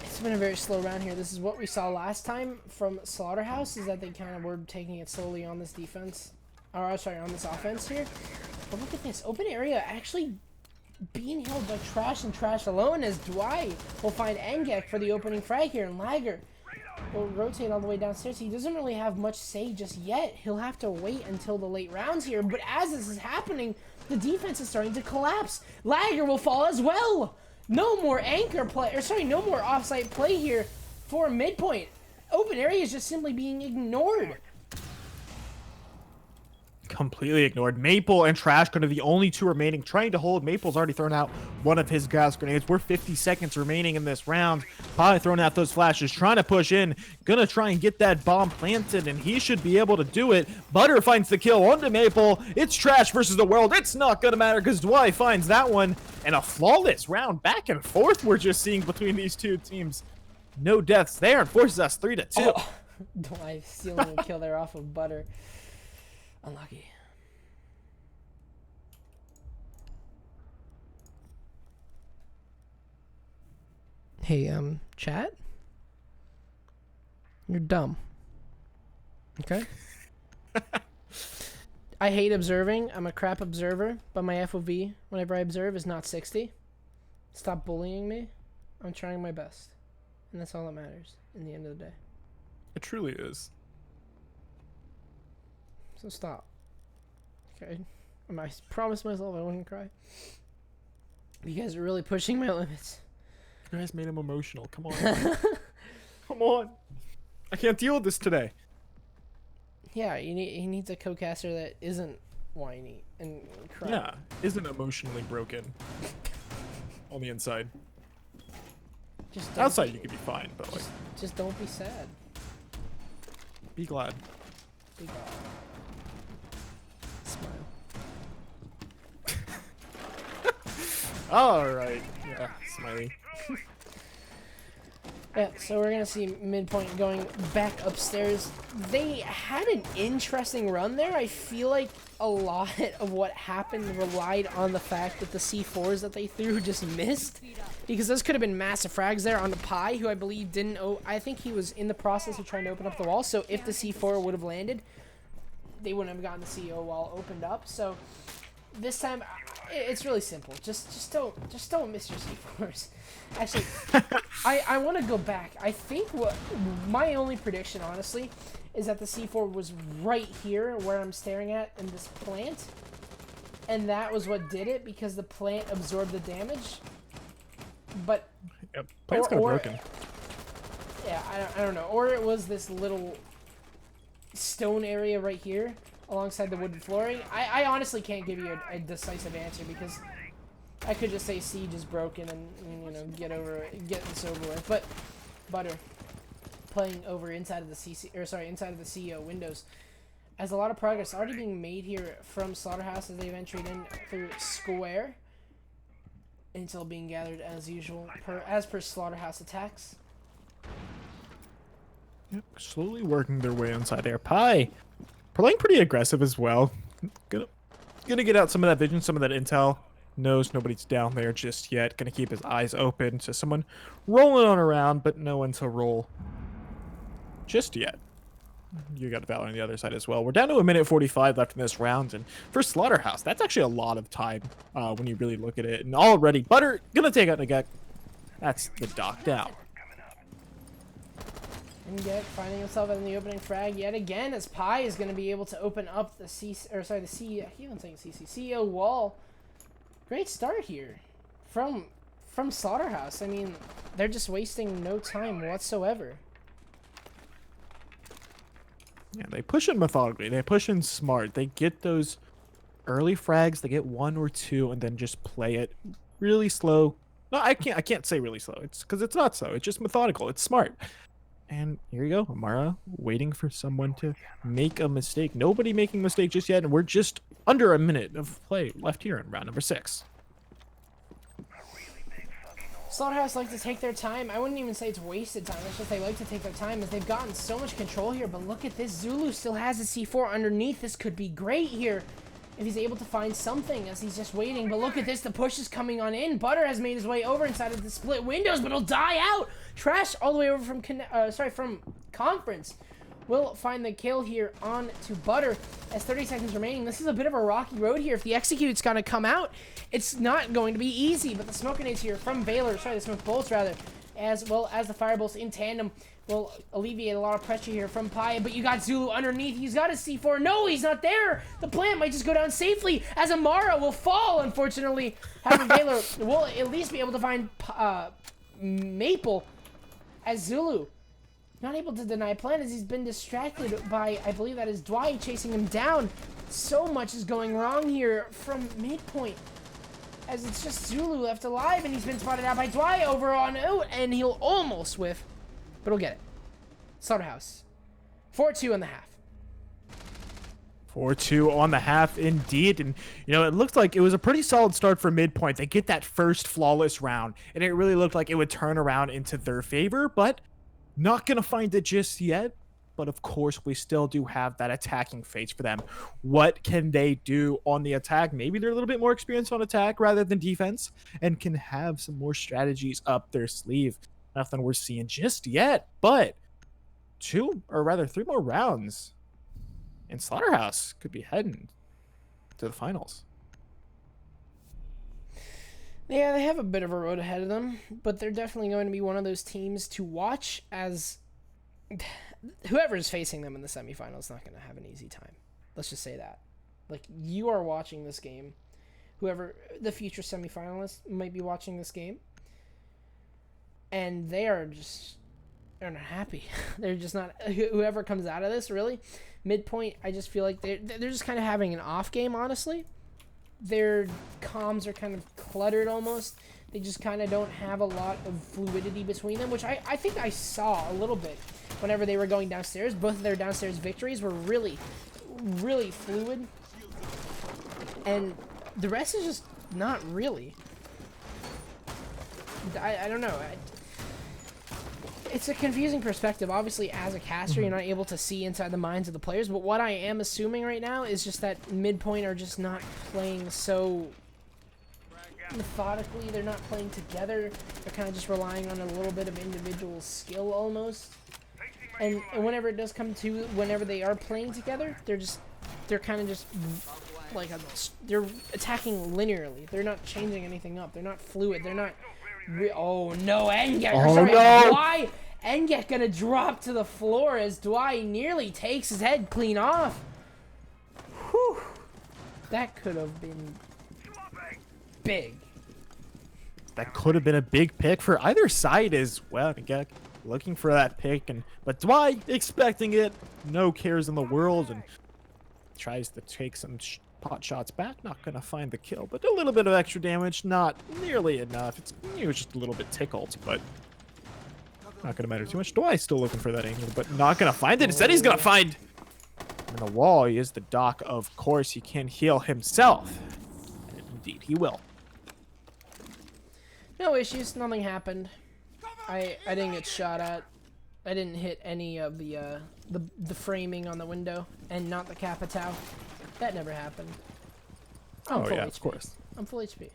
It's been a very slow round here. This is what we saw last time from Slaughterhouse, is that they kind of were taking it slowly on this defense, or sorry, on this offense here. But look at this, open area actually being held by Trash and Trash alone, as Dwight will find Engek for the opening frag here, and Lagger will rotate all the way downstairs. He doesn't really have much say just yet. He'll have to wait until the late rounds here, but as this is happening, the defense is starting to collapse. Lagger will fall as well. No more anchor play, or sorry, no more offsite play here for Midpoint. Open area is just simply being ignored. Completely ignored. Maple and Trash are the only 2 remaining, trying to hold. Maple's already thrown out one of his gas grenades. We're 50 seconds remaining in this round. Probably throwing out those flashes, trying to push in, gonna try and get that bomb planted, and he should be able to do it. Butter finds the kill onto Maple. It's Trash versus the world. It's not gonna matter because Dwight finds that one, and a flawless round back and forth we're just seeing between these 2 teams. No deaths there, and forces us 3-2. Oh, Dwight stealing a kill there off of Butter. Unlucky. Hey, chat? You're dumb. Okay? I hate observing. I'm a crap observer, but my FOV, whenever I observe, is not 60. Stop bullying me. I'm trying my best. And that's all that matters in the end of the day. It truly is. So stop. cried. I promised myself I wouldn't cry. You guys are really pushing my limits. You guys made him emotional. Come on. Come on. I can't deal with this today. Yeah, he needs a co-caster that isn't whiny and cry. Yeah, isn't emotionally broken on the inside. Just Outside you could be fine, but like, just don't be sad. be glad. Be glad. Smile. All right. Yeah, smiley. Yeah, so we're gonna see Midpoint going back upstairs. They had an interesting run there. I feel like a lot of what happened relied on the fact that the C4s that they threw just missed, because those could have been massive frags there on the Pi, who I believe didn't. I think he was in the process of trying to open up the wall. So if the C4 would have landed, they wouldn't have gotten the CO wall opened up. So this time, it's really simple. Just don't miss your C4s. Actually, I want to go back. I think my only prediction, honestly, is that the C4 was right here where I'm staring at in this plant, and that was what did it, because the plant absorbed the damage. But Yep, plant's kind of broken. Yeah, I don't know. Or it was this little stone area right here alongside the wooden flooring. I honestly can't give you a decisive answer, because I could just say Siege is broken and you know, get this over with. But Butter playing over inside of the inside of the CEO windows, as a lot of progress already being made here from Slaughterhouse as they've entered in through Square. Intel being gathered as usual as per Slaughterhouse attacks. Yep, slowly working their way inside there. Pi playing pretty aggressive as well. Gonna get out some of that vision, some of that intel. Knows nobody's down there just yet. Gonna keep his eyes open to someone rolling on around, but no one to roll just yet. You got Valor on the other side as well. We're down to 1:45 left in this round, and for Slaughterhouse, that's actually a lot of time when you really look at it. And already, Butter gonna take out Nagek. That's the dock down. And yet, finding himself in the opening frag yet again, as Pi is going to be able to open up the CEO wall. Great start here from Slaughterhouse. I mean, they're just wasting no time whatsoever. Yeah, they push in methodically. They push in smart. They get those early frags. They get one or two, and then just play it really slow. No, I can't say really slow. It's because it's not slow. It's just methodical. It's smart. And here you go, Amara, waiting for someone to make a mistake. Nobody making a mistake just yet, and we're just under a minute of play left here in round number 6. Slaughterhouse like to take their time. I wouldn't even say it's wasted time. It's just they like to take their time, as they've gotten so much control here. But look at this. Zulu still has a C4 underneath. This could be great here if he's able to find something, as he's just waiting. But look at this. The push is coming on in. Butter has made his way over inside of the split windows, but he'll die out. Trash all the way over from Conference will find the kill here on to Butter as 30 seconds remaining. This is a bit of a rocky road here. If the execute's gonna come out, it's not going to be easy. But the smoke grenades here from Valor, the smoke bolts rather, as well as the fire bolts in tandem, will alleviate a lot of pressure here from Pi. But you got Zulu underneath. He's got a C4. No, he's not there. The plant might just go down safely, as Amara will fall, unfortunately. Having Valor will at least be able to find Maple, as Zulu not able to deny plant, as he's been distracted by, I believe that is Dwight chasing him down. So much is going wrong here from Midpoint, as it's just Zulu left alive, and he's been spotted out by Dwight over on out, and he'll almost whiff, but he'll get it. Slaughterhouse 4-2 in the half. 4-2 on the half indeed. And you know, it looked like it was a pretty solid start for Midpoint. They get that first flawless round, and it really looked like it would turn around into their favor, but not gonna find it just yet. But of course, we still do have that attacking phase for them. What can they do on the attack? Maybe they're a little bit more experienced on attack rather than defense, and can have some more strategies up their sleeve. Nothing we're seeing just yet, but 3 more rounds, and Slaughterhouse could be heading to the finals. Yeah, they have a bit of a road ahead of them, but they're definitely going to be one of those teams to watch, as whoever's facing them in the semifinals is not going to have an easy time. Let's just say that. Like, you are watching this game. Whoever, the future semifinalists might be watching this game. And they're not happy. They're just not, whoever comes out of this, really. Midpoint, I just feel like they're just kind of having an off game, honestly. Their comms are kind of cluttered almost. They just kind of don't have a lot of fluidity between them, which I think I saw a little bit whenever they were going downstairs. Both of their downstairs victories were really, really fluid. And the rest is just not really. I don't know. It's a confusing perspective. Obviously, as a caster, you're not able to see inside the minds of the players. But what I am assuming right now is just that Midpoint are just not playing so methodically. They're not playing together. They're kind of just relying on a little bit of individual skill almost. And whenever it does come to whenever they are playing together, they're kind of just like they're attacking linearly. They're not changing anything up. They're not fluid. They're not. Oh no, Engek! Oh sorry, no! Why? Engek gonna drop to the floor as Dwight nearly takes his head clean off. Whew. That could have been big. That could have been a big pick for either side as well. Engek looking for that pick, but Dwight expecting it, no cares in the world, and tries to take some pot shots back. Not gonna find the kill, but a little bit of extra damage, not nearly enough. He was just a little bit tickled, but not gonna matter too much. Dwight still looking for that angle, but not gonna find it. Instead, he's gonna find in the wall. He is the Doc, of course. He can heal himself, and indeed he will. No issues. Nothing happened. I didn't get shot at. I didn't hit any of the framing on the window, and not the Capitao. That never happened. I'm full yeah, HP. of course. I'm full HP.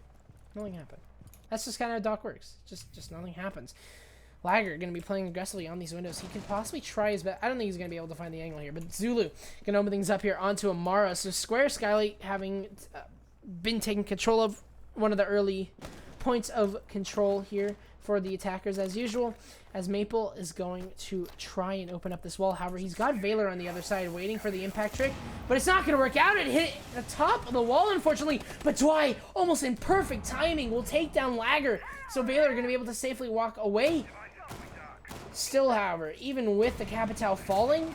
Nothing happened. That's just kind of how Doc works. Just nothing happens. Lager gonna be playing aggressively on these windows. He could possibly try his best. I don't think he's gonna be able to find the angle here, but Zulu gonna open things up here onto Amara. So Square Skylight having been taking control of one of the early points of control here for the attackers as usual, as Maple is going to try and open up this wall. However, he's got Valor on the other side waiting for the impact trick, but it's not going to work out. It hit the top of the wall, unfortunately, but Dwight, almost in perfect timing, will take down Lager, so Valor going to be able to safely walk away. Still, however, even with the Capitao falling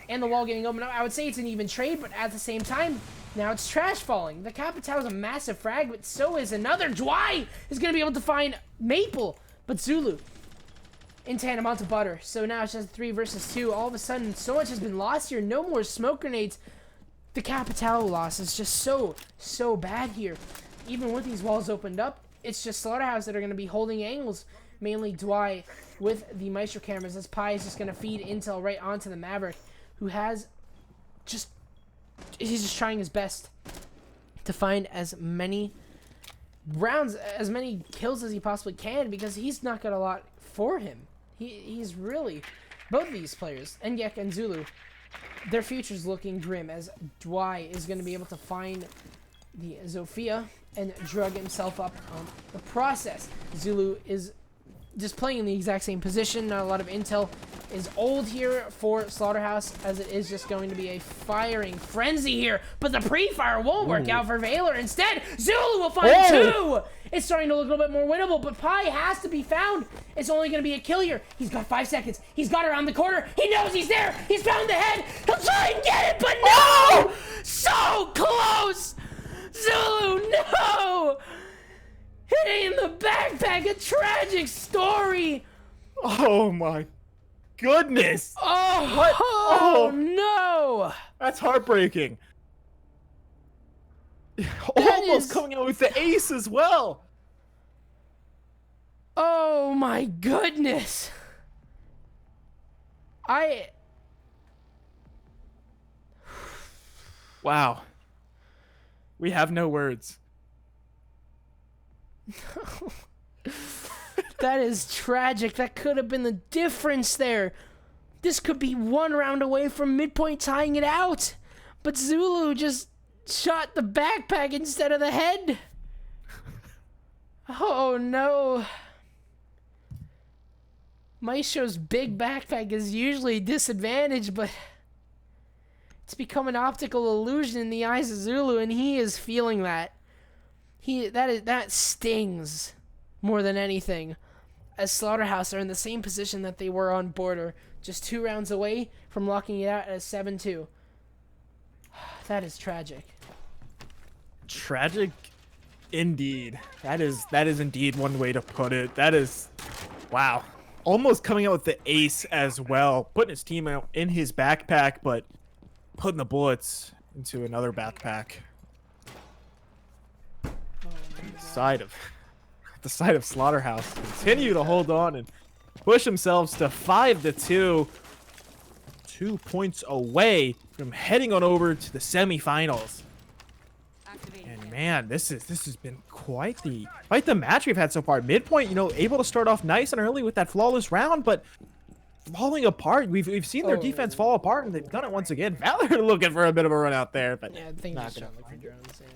and the wall getting opened up, I would say it's an even trade, but at the same time, now it's trash falling. The Capitao is a massive frag, but so is another. Dwight is going to be able to find Maple, but Zulu in tandem onto Butter. So now it's just 3 versus 2. All of a sudden, so much has been lost here. No more smoke grenades. The Capitao loss is just so bad here. Even with these walls opened up, it's just Slaughterhouse that are going to be holding angles. Mainly Dwight with the Maestro cameras, as Pi is just going to feed intel right onto the Maverick, who has he's just trying his best to find as many rounds, as many kills as he possibly can, because he's not got a lot for him. He's really, both of these players, Engek and Zulu, their future's looking grim, as Dwight is going to be able to find the Zofia and drug himself up on the process. Zulu is just playing in the exact same position. Not a lot of intel is old here for Slaughterhouse, as it is just going to be a firing frenzy here, but the pre-fire won't work out for Valor. Instead, Zulu will find 2! It's starting to look a little bit more winnable, but Pi has to be found. It's only going to be a kill here. He's got 5 seconds. He's got around the corner. He knows he's there. He's found the head. He'll try and get it, but no! So close! Zulu, no! Hitting in the backpack, a tragic story. Oh my goodness! Oh, what? Oh no! That's heartbreaking. Almost coming out with the ace as well. Oh my goodness! Wow. We have no words. That is tragic. That could have been the difference there. This could be 1 round away from Midpoint tying it out. But Zulu just shot the backpack instead of the head. Oh no. Maestro's big backpack is usually disadvantaged, but It's become an optical illusion in the eyes of Zulu, and he is feeling that. That stings more than anything. As Slaughterhouse are in the same position that they were on border, just 2 rounds away from locking it out at a 7-2. That is tragic. Tragic indeed. That is indeed one way to put it. That is, wow. Almost coming out with the ace as well, putting his team out in his backpack, but putting the bullets into another backpack. The side of Slaughterhouse continue to hold on and push themselves to 5-2. 2 points away from heading on over to the semifinals. And man, this has been quite the match we've had so far. Midpoint, able to start off nice and early with that flawless round, but falling apart. We've seen their defense fall apart, and they've done it once again. Valor looking for a bit of a run out there, but yeah, I think not just gonna for drones. Yeah.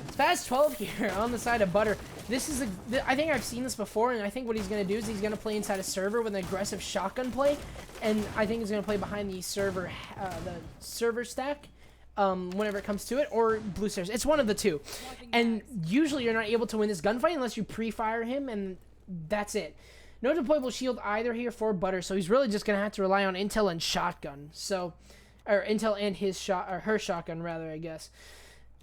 It's fast 12 here on the side of Butter. This is I think I've seen this before, and I think what he's going to do is he's going to play inside a server with an aggressive shotgun play, and I think he's going to play behind the server stack whenever it comes to it, or blue stairs. It's one of the two. And usually you're not able to win this gunfight unless you pre-fire him, and that's it. No deployable shield either here for Butter, so he's really just going to have to rely on intel and shotgun. So, or intel and her shotgun rather, I guess.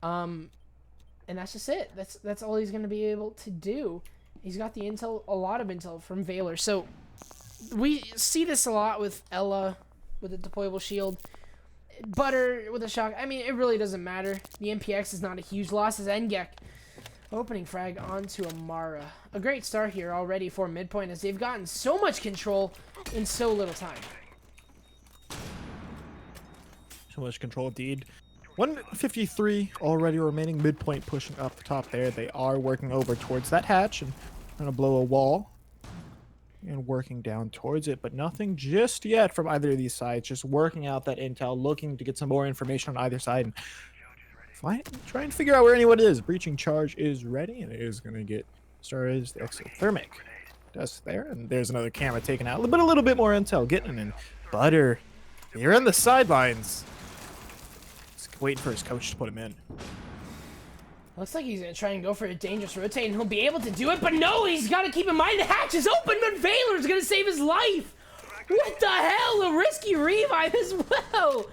And that's just it. That's all he's going to be able to do. He's got the intel, a lot of intel from Valor. So we see this a lot with Ella with the deployable shield. Butter with a shotgun. I mean, it really doesn't matter. The MPX is not a huge loss as Engek opening frag onto Amara. A great start here already for Midpoint as they've gotten so much control in so little time. So much control indeed. 153 already remaining. Midpoint pushing up the top there. They are working over towards that hatch and trying to blow a wall and working down towards it, but nothing just yet from either of these sides. Just working out that intel, looking to get some more information on either side and try and figure out where anyone is. Breaching charge is ready, and it is going to get started. The exothermic dust there, and there's another camera taken out, but a little bit more intel getting in. Butter, you're in the sidelines. Waiting for his coach to put him in. Looks like he's going to try and go for a dangerous rotate, and he'll be able to do it, but no, he's got to keep in mind the hatch is open, but Valor's going to save his life. What the hell? A risky revive as well.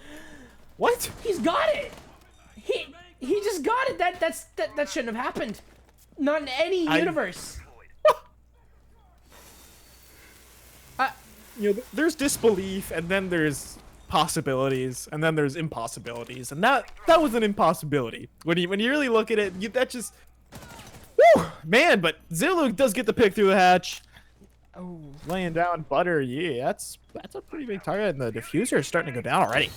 What? He's got it. He just got it. That shouldn't have happened. Not in any universe. There's disbelief, and then there's possibilities, and then there's impossibilities, and that was an impossibility. When you really look at it, that just, woo, man. But Zulu does get the pick through the hatch. Oh, laying down Butter. Yeah, that's a pretty big target, and the diffuser is starting to go down already.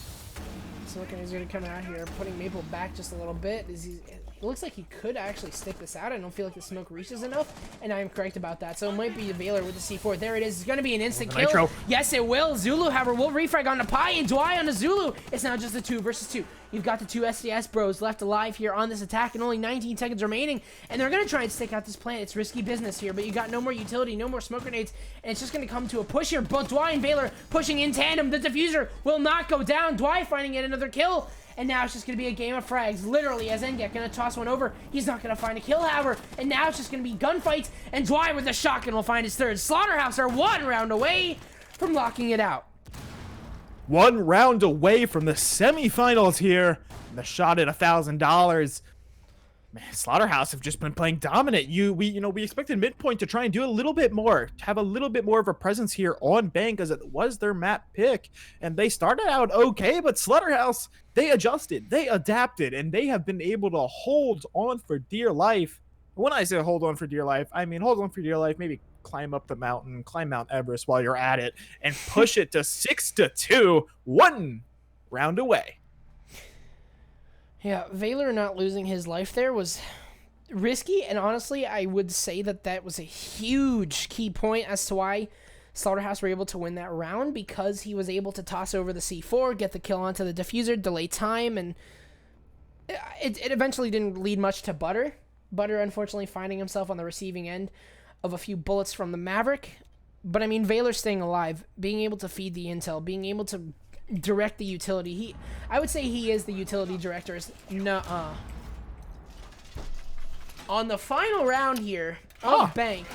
So looking, he's going to come out here, putting Maple back just a little bit. It looks like he could actually stick this out. I don't feel like the smoke reaches enough, and I am correct about that. So it might be Valor with the C4. There it is. It's going to be an instant kill. Nitro. Yes, it will. Zulu, however, will refrag on the Pi, and Dwy on the Zulu. It's now just a 2 versus 2. You've got the 2 SDS bros left alive here on this attack, and only 19 seconds remaining, and they're going to try and stick out this plant. It's risky business here, but you got no more utility, no more smoke grenades, and it's just going to come to a push here. Both Dwy and Valor pushing in tandem. The diffuser will not go down. Dwy finding yet another kill. And now it's just going to be a game of frags, literally, as Engek going to toss one over. He's not going to find a kill, however, and now it's just going to be gunfights, and Dwy with the shotgun will find his third. Slaughterhouse are 1 round away from locking it out. 1 round away from the semifinals here. The shot at $1,000. Man, Slaughterhouse have just been playing dominant. We expected Midpoint to try and do a little bit more, to have a little bit more of a presence here on Bank, as it was their map pick, and they started out okay, but Slaughterhouse, they adjusted, they adapted, and they have been able to hold on for dear life. When I say hold on for dear life, I mean hold on for dear life, maybe climb up the mountain, climb Mount Everest while you're at it, and push it to 6-2, 1 round away. Yeah, Valor not losing his life there was risky, and honestly, I would say that was a huge key point as to why Slaughterhouse were able to win that round, because he was able to toss over the C4, get the kill onto the diffuser, delay time, and it eventually didn't lead much to Butter. Butter, unfortunately, finding himself on the receiving end of a few bullets from the Maverick. But, I mean, Valor staying alive, being able to feed the intel, being able to direct the utility. I would say he is the utility director. Nuh-uh. On the final round here of Bank,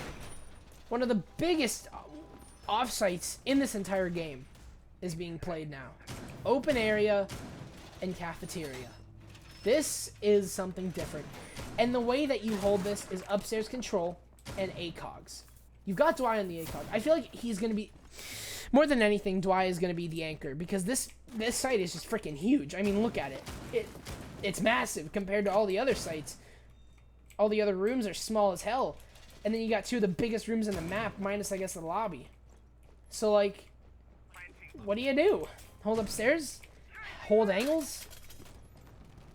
one of the biggest offsites in this entire game is being played now. Open area and cafeteria. This is something different. And the way that you hold this is upstairs control and ACOGs. You've got Dwy on the ACOG. I feel like he's going to be... More than anything, Dwy is going to be the anchor because this site is just freaking huge. I mean, look at it. It's massive compared to all the other sites. All the other rooms are small as hell. And then you got two of the biggest rooms in the map, minus, I guess, the lobby. So, like, what do you do? Hold upstairs? Hold angles?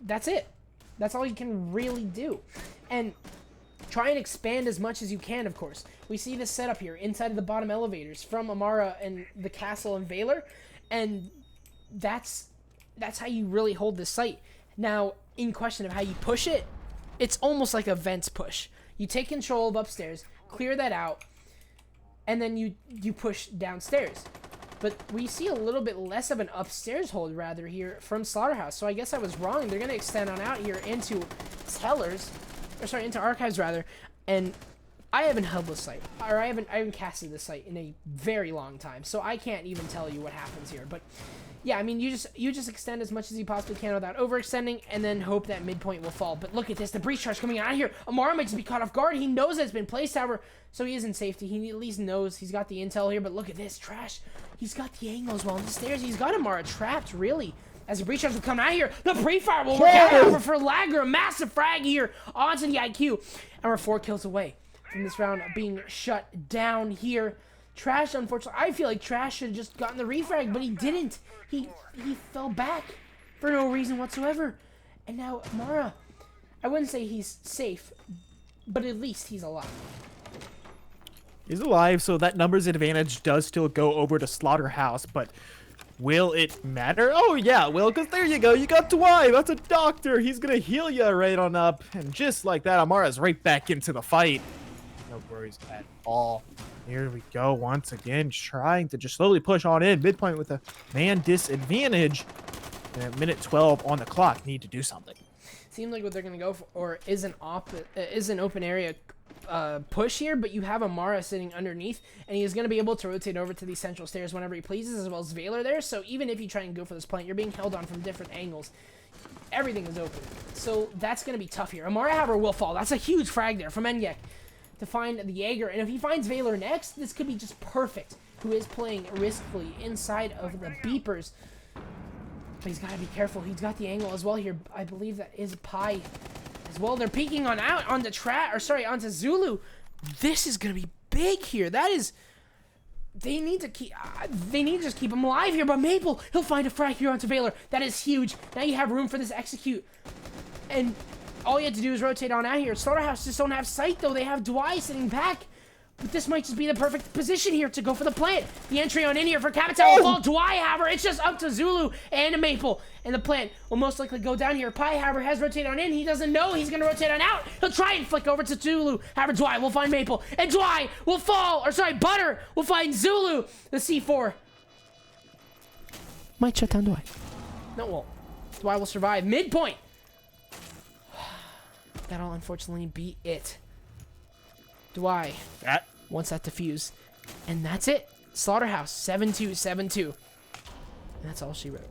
That's it. That's all you can really do. And try and expand as much as you can, of course. We see this setup here inside of the bottom elevators from Amara and the castle and Valor. And that's how you really hold this site. Now, in question of how you push it, it's almost like a vents push. You take control of upstairs, clear that out, and then you push downstairs. But we see a little bit less of an upstairs hold, rather, here from Slaughterhouse. So I guess I was wrong. They're going to extend on out here into Tellers, or sorry, into Archives, rather. And I haven't held this site, or I haven't casted this site in a very long time. So I can't even tell you what happens here. But yeah, I mean, you just extend as much as you possibly can without overextending, and then hope that midpoint will fall. But look at this, the breach charge coming out here. Amara might just be caught off guard. He knows that it's been placed, however, so he is in safety. He at least knows he's got the intel here. But look at this, Trash. He's got the angle as well on the stairs. He's got Amara trapped, really. As the breach charge will come out here, the pre-fire will work out for Lagger. A massive frag here onto the IQ. And we're 4 kills away from this round being shut down here. Trash, unfortunately, I feel like Trash should have just gotten the refrag, but he didn't. He fell back for no reason whatsoever. And now Amara, I wouldn't say he's safe, but at least he's alive. He's alive, so that numbers advantage does still go over to Slaughterhouse, but will it matter? Oh yeah, it will, because there you go. You got Dwy. That's a doctor. He's going to heal you right on up. And just like that, Amara's right back into the fight. No worries at all. Here we go once again, trying to just slowly push on in. Midpoint with a man disadvantage. And at minute 12 on the clock, need to do something. Seems like what they're going to go for or is an open area push here, but you have Amara sitting underneath, and he is going to be able to rotate over to these central stairs whenever he pleases, as well as Valor there. So even if you try and go for this plant, you're being held on from different angles. Everything is open. So that's going to be tough here. Amara, however, will fall. That's a huge frag there from Enyek to find the Jaeger. And if he finds Valor next, this could be just perfect. Who is playing riskfully inside of the beepers. But he's got to be careful. He's got the angle as well here. I believe that is Pi as well. They're peeking on out onto onto Zulu. This is going to be big here. That is... They need to just keep him alive here. But Maple, he'll find a frag here onto Valor. That is huge. Now you have room for this execute. And all you have to do is rotate on out here. Slaughterhouse just don't have sight, though. They have Dwy sitting back. But this might just be the perfect position here to go for the plant. The entry on in here for Capital will fall. Dwy, however, it's just up to Zulu and Maple. And the plant will most likely go down here. Pi, however, has rotated on in. He doesn't know he's going to rotate on out. He'll try and flick over to Zulu. However, Dwy will find Maple. And Dwy will fall. Or, sorry, Butter will find Zulu. The C4 might shut down Dwy. No, well, Dwy will survive. Midpoint. That'll unfortunately be it. Dwy wants that defuse. And that's it. Slaughterhouse 7-2, 7-2. And that's all she wrote.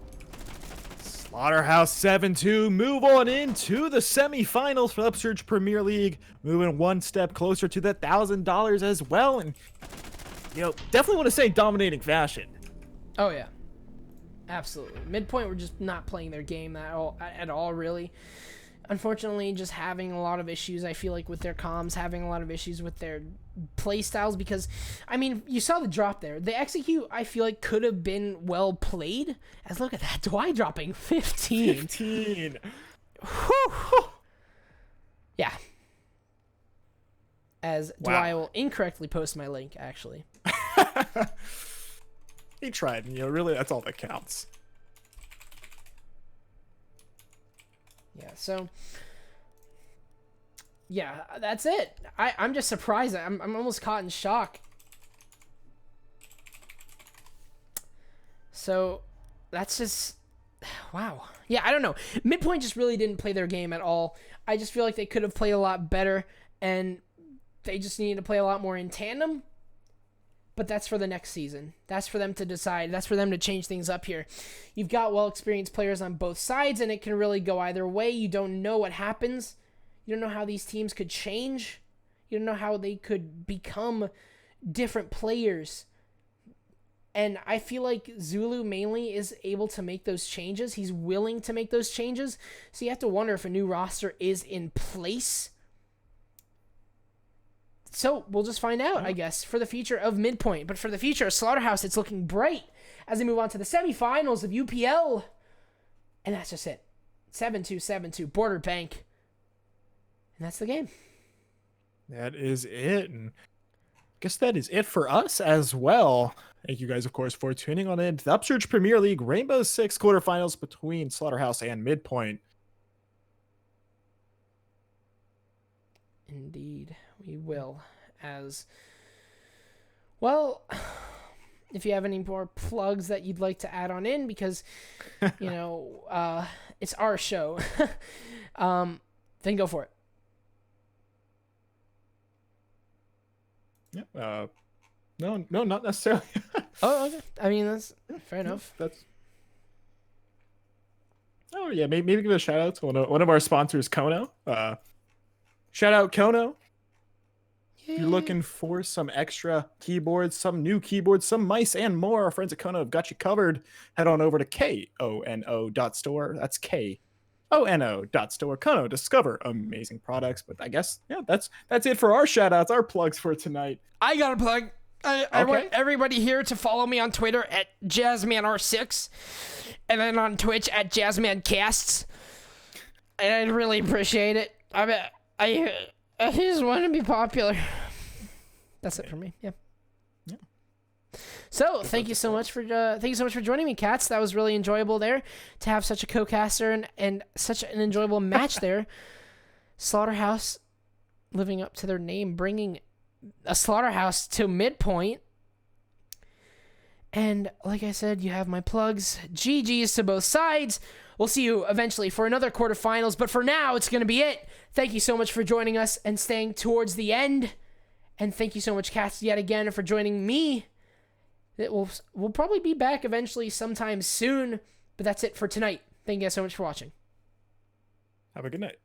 Slaughterhouse 7-2. Move on into the semifinals for Upsurge Premier League. Moving one step closer to the $1,000 as well. And, you know, definitely want to say dominating fashion. Oh, yeah. Absolutely. Midpoint were just not playing their game at all, really. Unfortunately, just having a lot of issues, I feel like, with their comms, having a lot of issues with their play styles, because, I mean, you saw the drop there. The execute, I feel like, could have been well played. As look at that, Dwy dropping 15. 15. Whew. Yeah. As Dwy will incorrectly post my link, actually. He tried, and, you know, really, that's all that counts. Yeah, so, yeah, that's it. I'm just surprised. I'm almost caught in shock. So, that's just wow. Yeah, I don't know. Midpoint just really didn't play their game at all. I just feel like they could have played a lot better, and they just needed to play a lot more in tandem. But that's for the next season. That's for them to decide. That's for them to change things up here. You've got well-experienced players on both sides, and it can really go either way. You don't know what happens. You don't know how these teams could change. You don't know how they could become different players. And I feel like Zulu mainly is able to make those changes. He's willing to make those changes. So you have to wonder if a new roster is in place. So we'll just find out, I guess, for the future of Midpoint. But for the future of Slaughterhouse, it's looking bright as they move on to the semifinals of UPL. And that's just it. 7-2, 7-2, Border Bank. And that's the game. That is it. And I guess that is it for us as well. Thank you guys, of course, for tuning on in to the Upsurge Premier League Rainbow Six quarterfinals between Slaughterhouse and Midpoint. Indeed, we will. As well, if you have any more plugs that you'd like to add on in, because, you know, it's our show, then go for it. Yeah. No, not necessarily. Oh, okay. I mean, that's fair enough. Oh yeah, maybe give a shout out to one of our sponsors, Kono. Shout out Kono. If you're looking for some extra keyboards, some new keyboards, some mice, and more, our friends at Kono have got you covered. Head on over to kono.store. That's KONO.store. Kono, discover amazing products. But I guess, yeah, that's it for our shout outs, our plugs for tonight. I got a plug. I want everybody here to follow me on Twitter at JazzmanR6 and then on Twitch at JazzmanCasts. And I'd really appreciate it. I just want to be popular. That's it for me. Yeah. So thank you so much for joining me, Cats. That was really enjoyable there to have such a co-caster and such an enjoyable match there. Slaughterhouse living up to their name, bringing a Slaughterhouse to Midpoint. And like I said, you have my plugs. GG's to both sides. We'll see you eventually for another quarterfinals, but for now, it's going to be it. Thank you so much for joining us and staying towards the end. And thank you so much, Cass, yet again for joining me. We'll probably be back eventually sometime soon, but that's it for tonight. Thank you guys so much for watching. Have a good night.